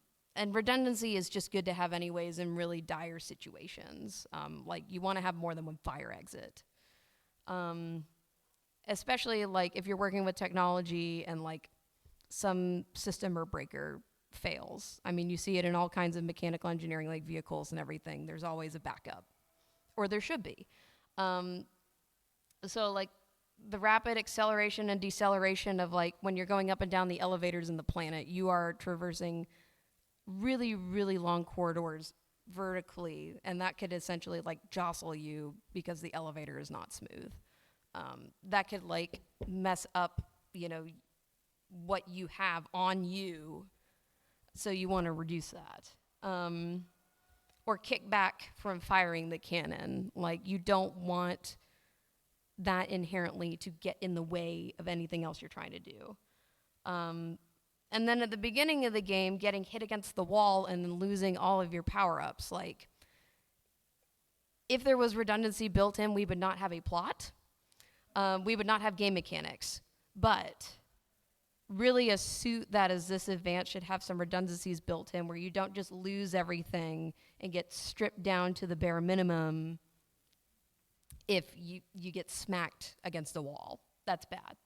redundancy is just good to have anyways in really dire situations. Like, you want to have more than one fire exit. Especially, like, if you're working with technology and, like, some system or breaker fails. I mean, you see it in all kinds of mechanical engineering, like vehicles and everything. There's always a backup, or there should be. So, like, the rapid acceleration and deceleration of, like, when you're going up and down the elevators in the planet, you are traversing really, really long corridors vertically, and that could essentially, like, jostle you because the elevator is not smooth. That could, like, mess up, what you have on you, so you want to reduce that. Or kick back from firing the cannon. Like, you don't want that inherently to get in the way of anything else you're trying to do. And then at the beginning of the game, getting hit against the wall and then losing all of your power-ups. Like, if there was redundancy built in, we would not have a plot. We would not have game mechanics. But really, a suit that is this advanced should have some redundancies built in where you don't just lose everything and get stripped down to the bare minimum if you get smacked against the wall. That's bad.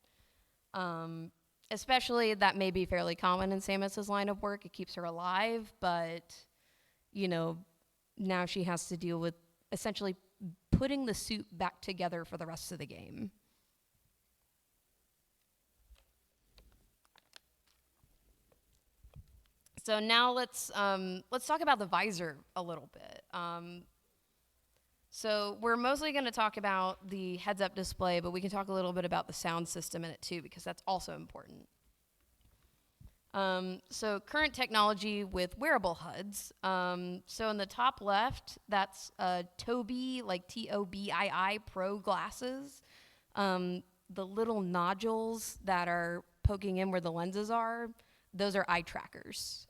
Especially, that may be fairly common in Samus's line of work. It keeps her alive, but, now she has to deal with essentially putting the suit back together for the rest of the game. So now let's talk about the visor a little bit. So we're mostly going to talk about the heads-up display, but we can talk a little bit about the sound system in it too, because that's also important. So current technology with wearable HUDs. So in the top left, that's Tobii, like Tobii Pro glasses. The little nodules that are poking in where the lenses are, those are eye trackers.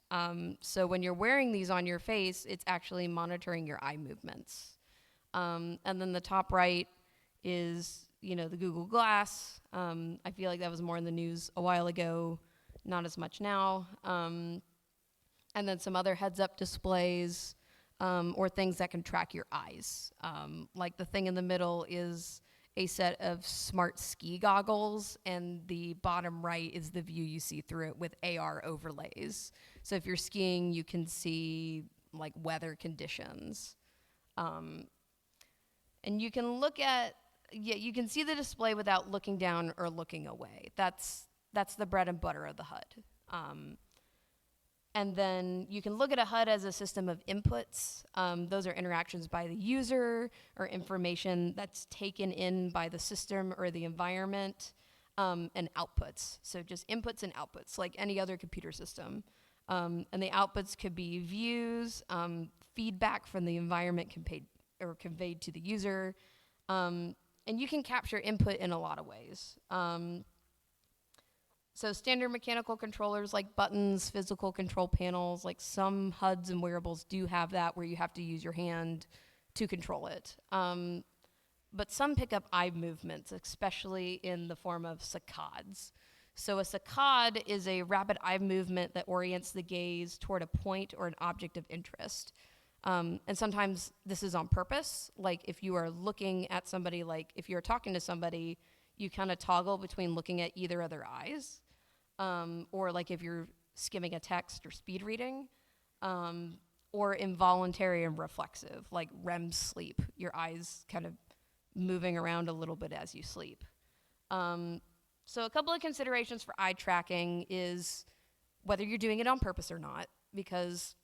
So when you're wearing these on your face, it's actually monitoring your eye movements. And then the top right is, the Google Glass. I feel like that was more in the news a while ago, not as much now. And then some other heads-up displays, or things that can track your eyes. Like the thing in the middle is a set of smart ski goggles, and the bottom right is the view you see through it with AR overlays. So if you're skiing, you can see, like, weather conditions. And you can look at Yeah, you can see the display without looking down or looking away. That's the bread and butter of the HUD. And then you can look at a HUD as a system of inputs. Those are interactions by the user or information that's taken in by the system or the environment, and outputs. So just inputs and outputs, like any other computer system. And the outputs could be views, feedback from the environment conveyed to the user. And you can capture input in a lot of ways. So standard mechanical controllers like buttons, physical control panels, like some HUDs and wearables do have that where you have to use your hand to control it. But some pick up eye movements, especially in the form of saccades. So a saccade is a rapid eye movement that orients the gaze toward a point or an object of interest. And sometimes this is on purpose. Like if you are looking at somebody, like if you're talking to somebody, you kind of toggle between looking at either of their eyes. Or like if you're skimming a text or speed reading, or involuntary and reflexive, like REM sleep, your eyes kind of moving around a little bit as you sleep. So a couple of considerations for eye tracking is whether you're doing it on purpose or not, because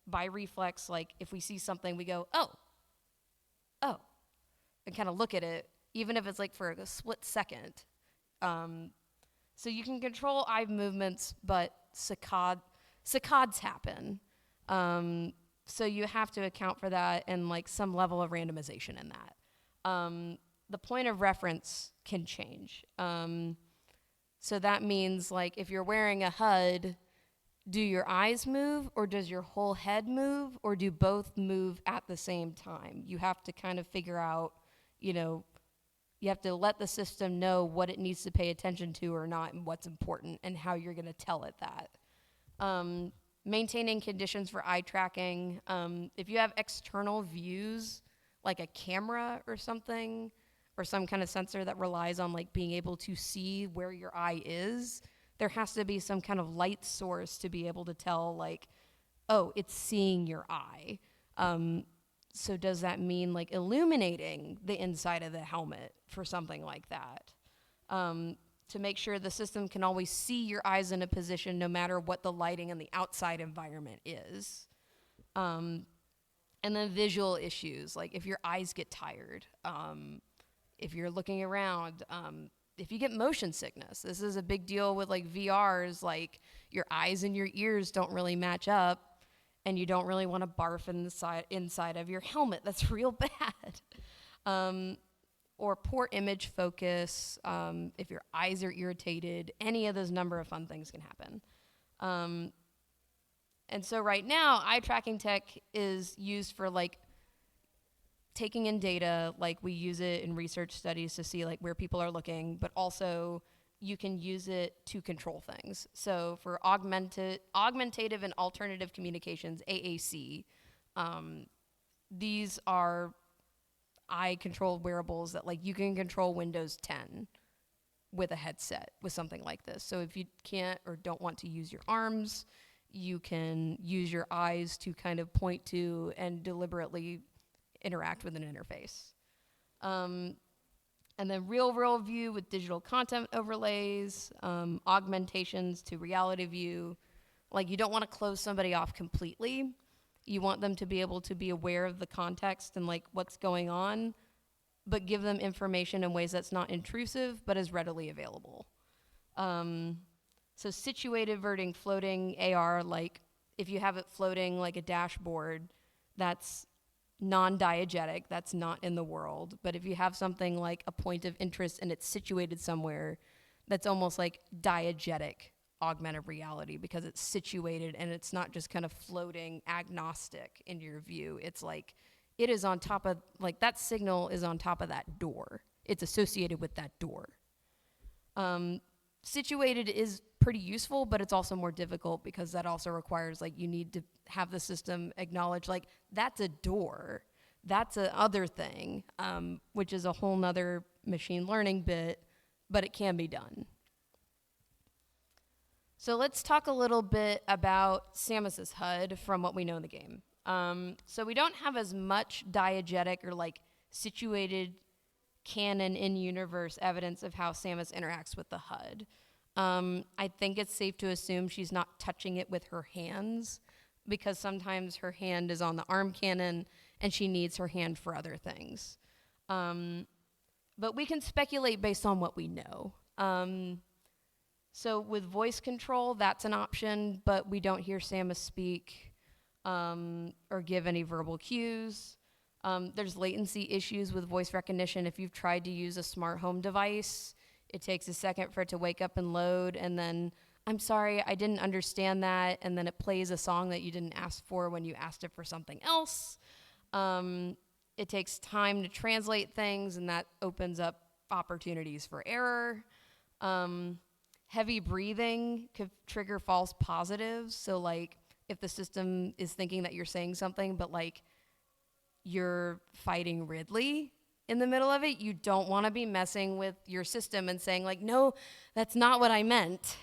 by reflex, like if we see something, we go, oh, and kind of look at it, even if it's like for a split second. So you can control eye movements, but saccades happen. So you have to account for that and like some level of randomization in that. The point of reference can change. So that means like if you're wearing a HUD, do your eyes move or does your whole head move or do both move at the same time? You have to kind of figure out, you have to let the system know what it needs to pay attention to or not and what's important and how you're going to tell it that. Maintaining conditions for eye tracking. If you have external views, like a camera or something, or some kind of sensor that relies on like being able to see where your eye is, there has to be some kind of light source to be able to tell like, oh, it's seeing your eye. So does that mean like illuminating the inside of the helmet for something like that? To make sure the system can always see your eyes in a position no matter what the lighting in the outside environment is. And then visual issues, like if your eyes get tired, if you're looking around, if you get motion sickness. This is a big deal with like VRs, like your eyes and your ears don't really match up and you don't really want to barf inside of your helmet. That's real bad. Or poor image focus, if your eyes are irritated, any of those number of fun things can happen. And so right now, eye tracking tech is used for like taking in data, like we use it in research studies to see like where people are looking, but also you can use it to control things. So for augmentative and alternative communications, AAC, these are eye-controlled wearables that like you can control Windows 10 with a headset with something like this. So if you can't or don't want to use your arms, you can use your eyes to kind of point to and deliberately interact with an interface. And then real-world view with digital content overlays, augmentations to reality view. Like you don't want to close somebody off completely. You want them to be able to be aware of the context and like what's going on, but give them information in ways that's not intrusive, but is readily available. So situated verting floating AR, like if you have it floating like a dashboard, that's non-diegetic, that's not in the world. But if you have something like a point of interest and it's situated somewhere, that's almost like diegetic augmented reality because it's situated and it's not just kind of floating agnostic in your view. It's like it is on top of, like that signal is on top of that door. It's associated with that door. Situated is pretty useful, but it's also more difficult because that also requires like you need to have the system acknowledge like that's a door, that's a other thing, which is a whole nother machine learning bit, but it can be done. So let's talk a little bit about Samus's HUD from what we know in the game. So we don't have as much diegetic or like situated canon in-universe evidence of how Samus interacts with the HUD. I think it's safe to assume she's not touching it with her hands, because sometimes her hand is on the arm cannon and she needs her hand for other things. But we can speculate based on what we know. So with voice control, that's an option, but we don't hear Samus speak or give any verbal cues. There's latency issues with voice recognition. If you've tried to use a smart home device, it takes a second for it to wake up and load, and then, I'm sorry, I didn't understand that, and then it plays a song that you didn't ask for when you asked it for something else. It takes time to translate things, and that opens up opportunities for error. Heavy breathing could trigger false positives. So, like, if the system is thinking that you're saying something, but, like, you're fighting Ridley in the middle of it, you don't want to be messing with your system and saying, like, no, that's not what I meant.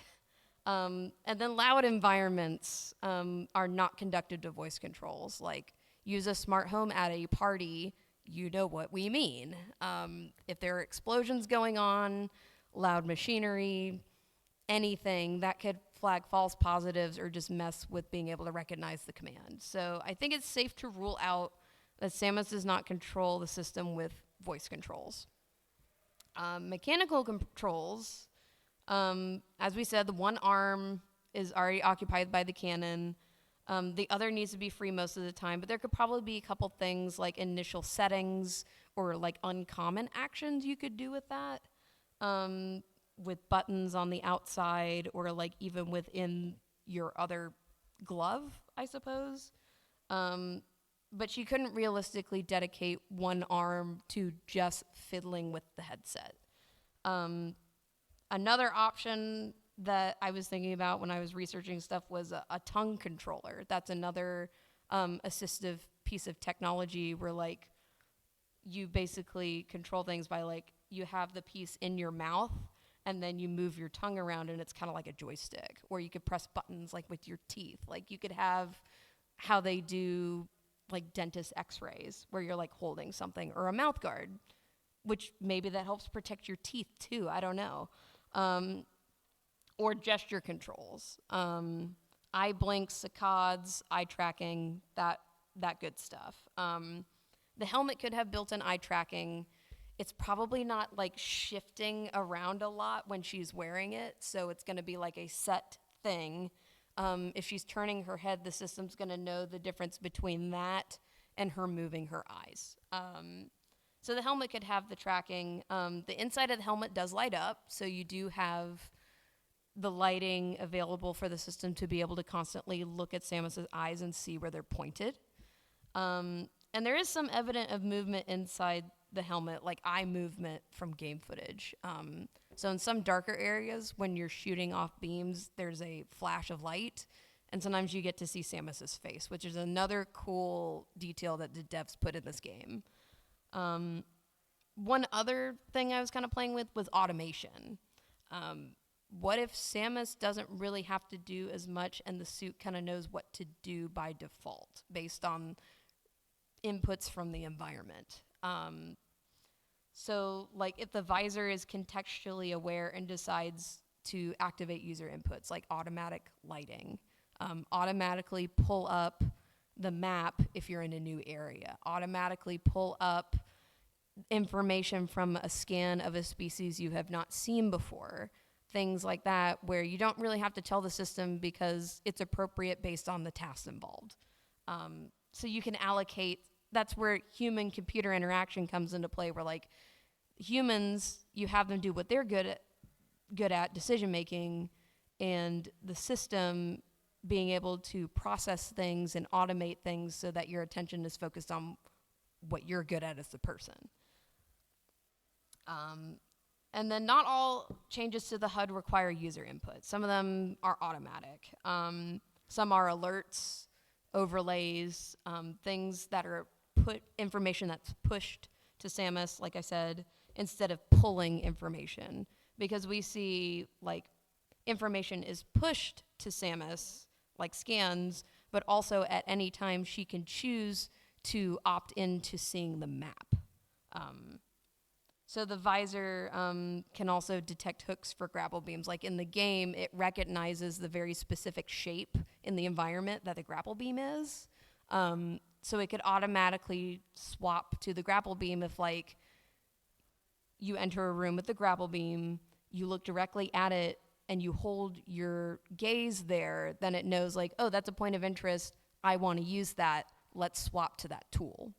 And then loud environments are not conducive to voice controls. Like, use a smart home at a party, you know what we mean. If there are explosions going on, loud machinery, anything that could flag false positives or just mess with being able to recognize the command. So I think it's safe to rule out that Samus does not control the system with voice controls. Mechanical controls, as we said, the one arm is already occupied by the cannon. The other needs to be free most of the time, but there could probably be a couple things like initial settings or like uncommon actions you could do with that, with buttons on the outside or like even within your other glove, I suppose. But she couldn't realistically dedicate one arm to just fiddling with the headset. Another option that I was thinking about when I was researching stuff was a tongue controller. That's another assistive piece of technology where, like, you basically control things by, like, you have the piece in your mouth and then you move your tongue around and it's kind of like a joystick. Or you could press buttons, like, with your teeth. Like, you could have how they do, like, dentist x-rays where you're, like, holding something, or a mouth guard, which maybe that helps protect your teeth too, I don't know. Or gesture controls, eye blinks, saccades, eye tracking, that good stuff. The helmet could have built-in eye tracking. It's probably not like shifting around a lot when she's wearing it, so it's going to be like a set thing. If she's turning her head, the system's going to know the difference between that and her moving her eyes. So the helmet could have the tracking. The inside of the helmet does light up, so you do have the lighting available for the system to be able to constantly look at Samus's eyes and see where they're pointed. And there is some evidence of movement inside the helmet, like eye movement from game footage. So in some darker areas, when you're shooting off beams, there's a flash of light, and sometimes you get to see Samus's face, which is another cool detail that the devs put in this game. One other thing I was kind of playing with was automation. What if Samus doesn't really have to do as much and the suit kind of knows what to do by default based on inputs from the environment? So, like, if the visor is contextually aware and decides to activate user inputs, like automatic lighting, automatically pull up the map if you're in a new area, automatically pull up information from a scan of a species you have not seen before, things like that, where you don't really have to tell the system because it's appropriate based on the tasks involved. So you can allocate, that's where human-computer interaction comes into play, where, like, humans, you have them do what they're good at decision-making, and the system being able to process things and automate things so that your attention is focused on what you're good at as a person. And then not all changes to the HUD require user input. Some of them are automatic. Some are alerts, overlays, things that are information that's pushed to Samus, like I said, instead of pulling information. Because we see, like, information is pushed to Samus, like scans, but also at any time she can choose to opt into seeing the map. So the visor can also detect hooks for grapple beams. Like in the game, it recognizes the very specific shape in the environment that the grapple beam is. So it could automatically swap to the grapple beam if, like, you enter a room with the grapple beam, you look directly at it, and you hold your gaze there, then it knows, like, oh, that's a point of interest. I want to use that. Let's swap to that tool.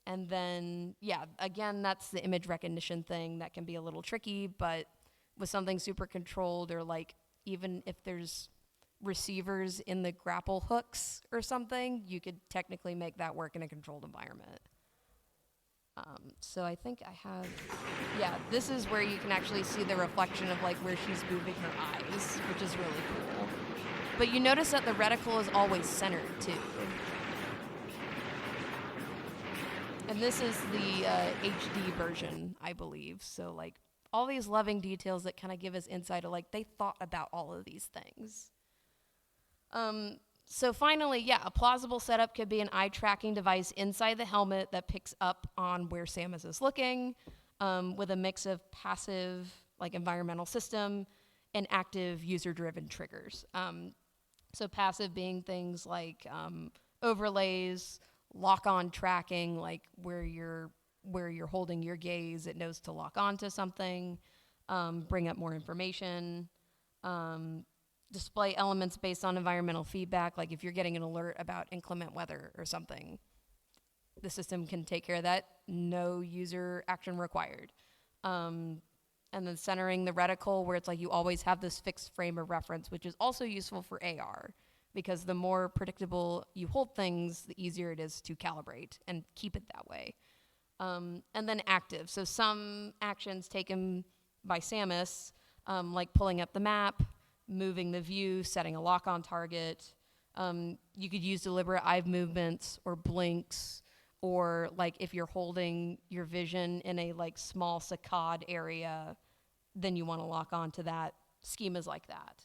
And then, yeah, again, that's the image recognition thing that can be a little tricky, but with something super controlled, or like even if there's receivers in the grapple hooks or something, you could technically make that work in a controlled environment. So I think I have, yeah, this is where you can actually see the reflection of like where she's moving her eyes, which is really cool. But you notice that the reticle is always centered too. And this is the HD version, I believe. So like all these loving details that kind of give us insight of like they thought about all of these things. So finally, yeah, a plausible setup could be an eye tracking device inside the helmet that picks up on where Samus is looking, with a mix of passive, like environmental system, and active user-driven triggers. So passive being things like overlays, lock-on tracking, like where you're holding your gaze, it knows to lock onto something, bring up more information. Display elements based on environmental feedback, like if you're getting an alert about inclement weather or something, the system can take care of that, no user action required. And then centering the reticle, where it's like you always have this fixed frame of reference, which is also useful for AR, because the more predictable you hold things, the easier it is to calibrate and keep it that way. And then active, so some actions taken by Samus, like pulling up the map, moving the view, setting a lock on target. You could use deliberate eye movements or blinks, or like if you're holding your vision in a like small saccade area, then you want to lock on to that. Schemas like that.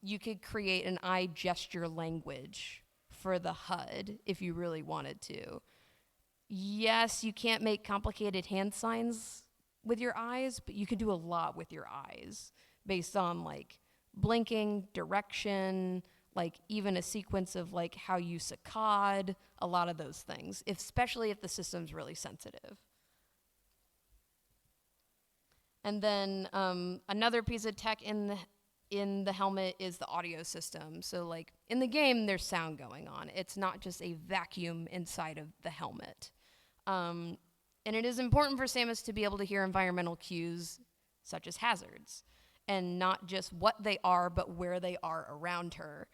You could create an eye gesture language for the HUD if you really wanted to. Yes, you can't make complicated hand signs with your eyes, but you can do a lot with your eyes, based on like blinking, direction, like even a sequence of like how you saccade, a lot of those things, especially if the system's really sensitive. And then another piece of tech in the helmet is the audio system. So like in the game, there's sound going on. It's not just a vacuum inside of the helmet. And it is important for Samus to be able to hear environmental cues such as hazards, and not just what they are, but where they are around her.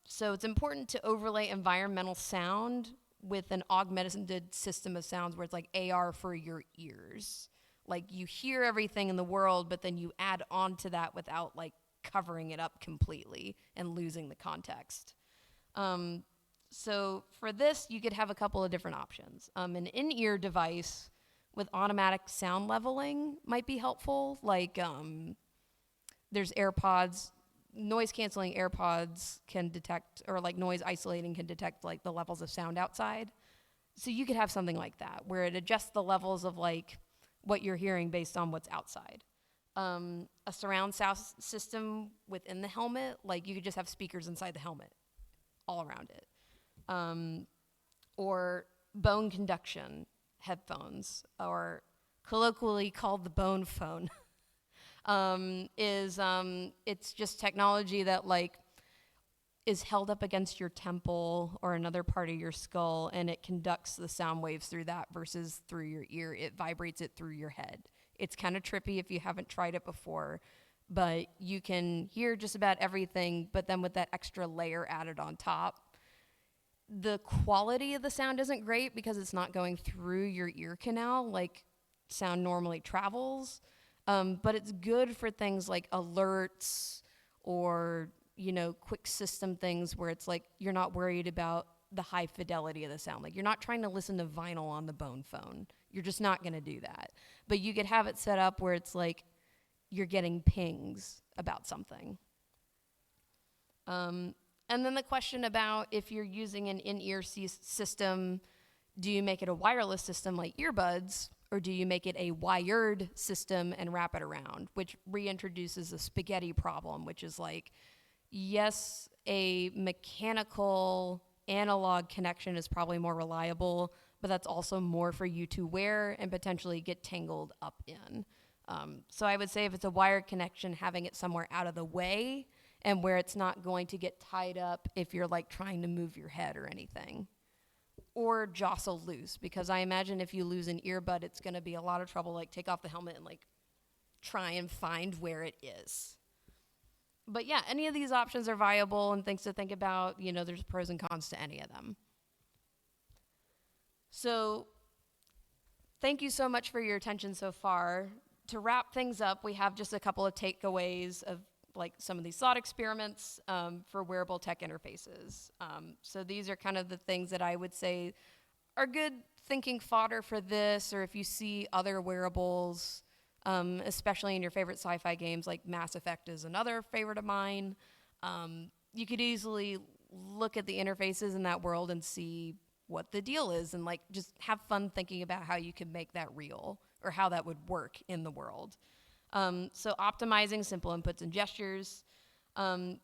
So it's important to overlay environmental sound with an augmented system of sounds where it's like AR for your ears. Like you hear everything in the world, but then you add on to that without like covering it up completely and losing the context. So for this, you could have a couple of different options. An in-ear device with automatic sound leveling might be helpful. Like there's AirPods, noise canceling AirPods can detect, or like noise isolating can detect like the levels of sound outside. So you could have something like that where it adjusts the levels of like what you're hearing based on what's outside. A surround sound system within the helmet, like you could just have speakers inside the helmet all around it. Or bone conduction headphones, or colloquially called the bone phone, it's just technology that like is held up against your temple or another part of your skull, and it conducts the sound waves through that versus through your ear. It vibrates it through your head. It's kind of trippy if you haven't tried it before, but you can hear just about everything, but then with that extra layer added on top, the quality of the sound isn't great because it's not going through your ear canal like sound normally travels, but it's good for things like alerts or, you know, quick system things where it's like you're not worried about the high fidelity of the sound. Like you're not trying to listen to vinyl on the bone phone. You're just not going to do that. But you could have it set up where it's like you're getting pings about something. And then the question about if you're using an in-ear system, Do you make it a wireless system like earbuds, or do you make it a wired system and wrap it around, which reintroduces the spaghetti problem, which is like, yes, a mechanical analog connection is probably more reliable, but that's also more for you to wear and potentially get tangled up in. So I would say if it's a wired connection, having it somewhere out of the way and where it's not going to get tied up if you're like trying to move your head or anything. Or jostle loose, because I imagine if you lose an earbud, it's going to be a lot of trouble, like take off the helmet and like try and find where it is. But yeah, any of these options are viable and things to think about. You know, there's pros and cons to any of them. So thank you so much for your attention so far. To wrap things up, we have just a couple of takeaways of like some of these thought experiments for wearable tech interfaces. So these are kind of the things that I would say are good thinking fodder for this, or if you see other wearables, especially in your favorite sci-fi games, like Mass Effect is another favorite of mine. You could easily look at the interfaces in that world and see what the deal is, and like just have fun thinking about how you can make that real or how that would work in the world. So optimizing simple inputs and gestures.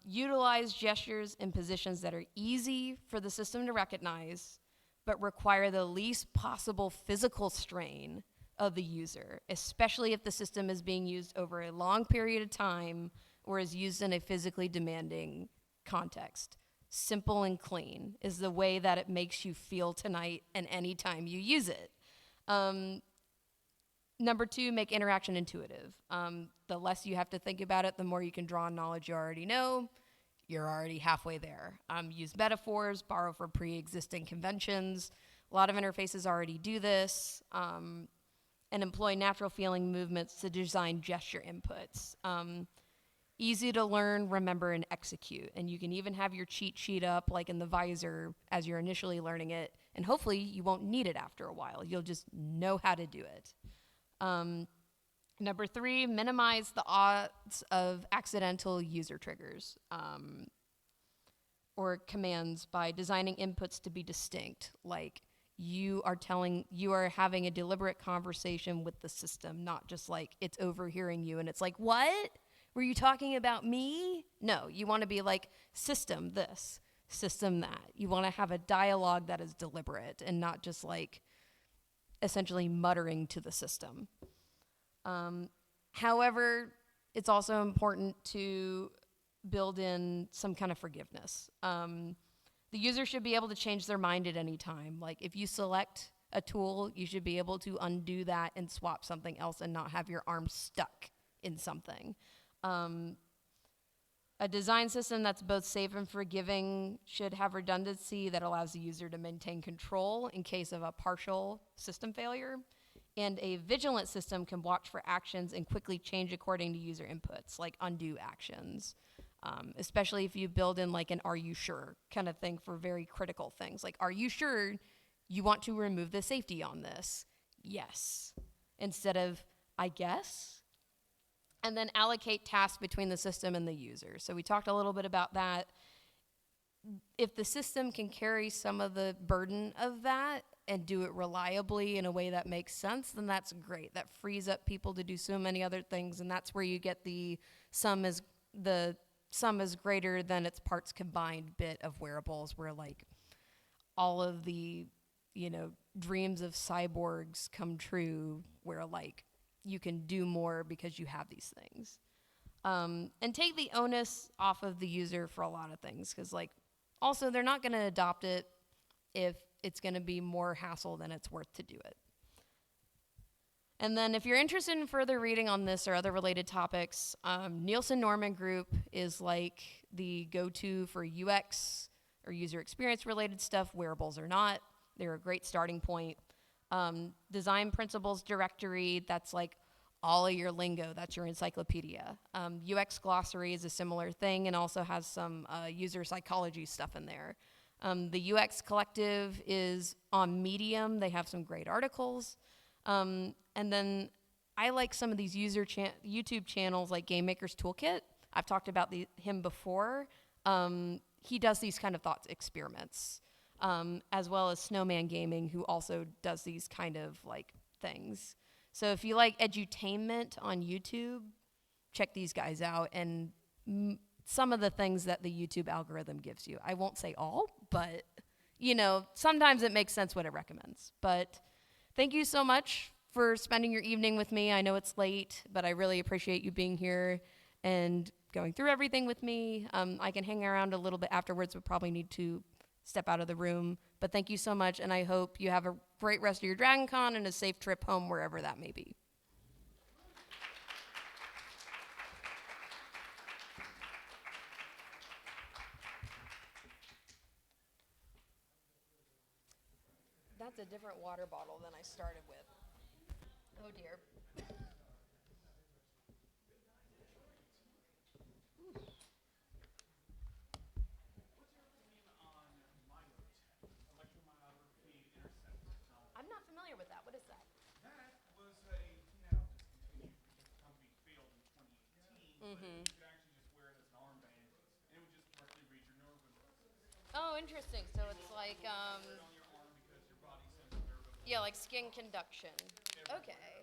Utilize gestures in positions that are easy for the system to recognize, but require the least possible physical strain of the user, especially if the system is being used over a long period of time or is used in a physically demanding context. Simple and clean is the way that it makes you feel tonight and anytime you use it. Number 2, make interaction intuitive. The less you have to think about it, the more you can draw on knowledge you already know. You're already halfway there. Use metaphors, borrow from pre-existing conventions. A lot of interfaces already do this. And employ natural feeling movements to design gesture inputs. Easy to learn, remember, and execute. And you can even have your cheat sheet up like in the visor as you're initially learning it. And hopefully you won't need it after a while. You'll just know how to do it. Number 3, minimize the odds of accidental user triggers or commands by designing inputs to be distinct. Like you are having a deliberate conversation with the system, not just like it's overhearing you and it's like, what? Were you talking about me? No, you want to be like, system this, system that. You want to have a dialogue that is deliberate and not just like essentially muttering to the system. However, it's also important to build in some kind of forgiveness. The user should be able to change their mind at any time. Like if you select a tool, you should be able to undo that and swap something else and not have your arm stuck in something. A design system that's both safe and forgiving should have redundancy that allows the user to maintain control in case of a partial system failure. And a vigilant system can watch for actions and quickly change according to user inputs, like undo actions. Especially if you build in like an "are you sure" kind of thing for very critical things. Like, are you sure you want to remove the safety on this? Yes. Instead of, I guess. And then allocate tasks between the system and the user. So we talked a little bit about that. If the system can carry some of the burden of that and do it reliably in a way that makes sense, then that's great. That frees up people to do so many other things, and that's where you get the sum is greater than its parts combined bit of wearables, where like all of the, dreams of cyborgs come true, where like you can do more because you have these things. And take the onus off of the user for a lot of things, because like also they're not going to adopt it if it's going to be more hassle than it's worth to do it. And then if you're interested in further reading on this or other related topics, Nielsen Norman Group is like the go-to for UX or user experience related stuff, wearables or not. They're a great starting point. Design Principles Directory, that's like all of your lingo, that's your encyclopedia. UX Glossary is a similar thing and also has some user psychology stuff in there. The UX Collective is on Medium. They have some great articles. And then I like some of these YouTube channels like Game Maker's Toolkit. I've talked about him before. He does these kind of thought experiments. as well as Snowman Gaming, who also does these kind of like things. So if you like edutainment on YouTube, check these guys out and some of the things that the YouTube algorithm gives you. I won't say all, but you know, sometimes it makes sense what it recommends. But thank you so much for spending your evening with me. I know it's late, but I really appreciate you being here and going through everything with me. I can hang around a little bit afterwards, but probably need to step out of the room. But thank you so much, and I hope you have a great rest of your Dragon Con and a safe trip home wherever that may be. That's a different water bottle than I started with. Oh dear. I'm not familiar with that. What is that? That was a now discontinued because the company failed in 2018. But you could actually just wear it as an armband, and it would just directly read your nervous. Oh, interesting. So it's like, Wear it on your arm because your body sends a nervous. yeah, like skin conduction. Okay.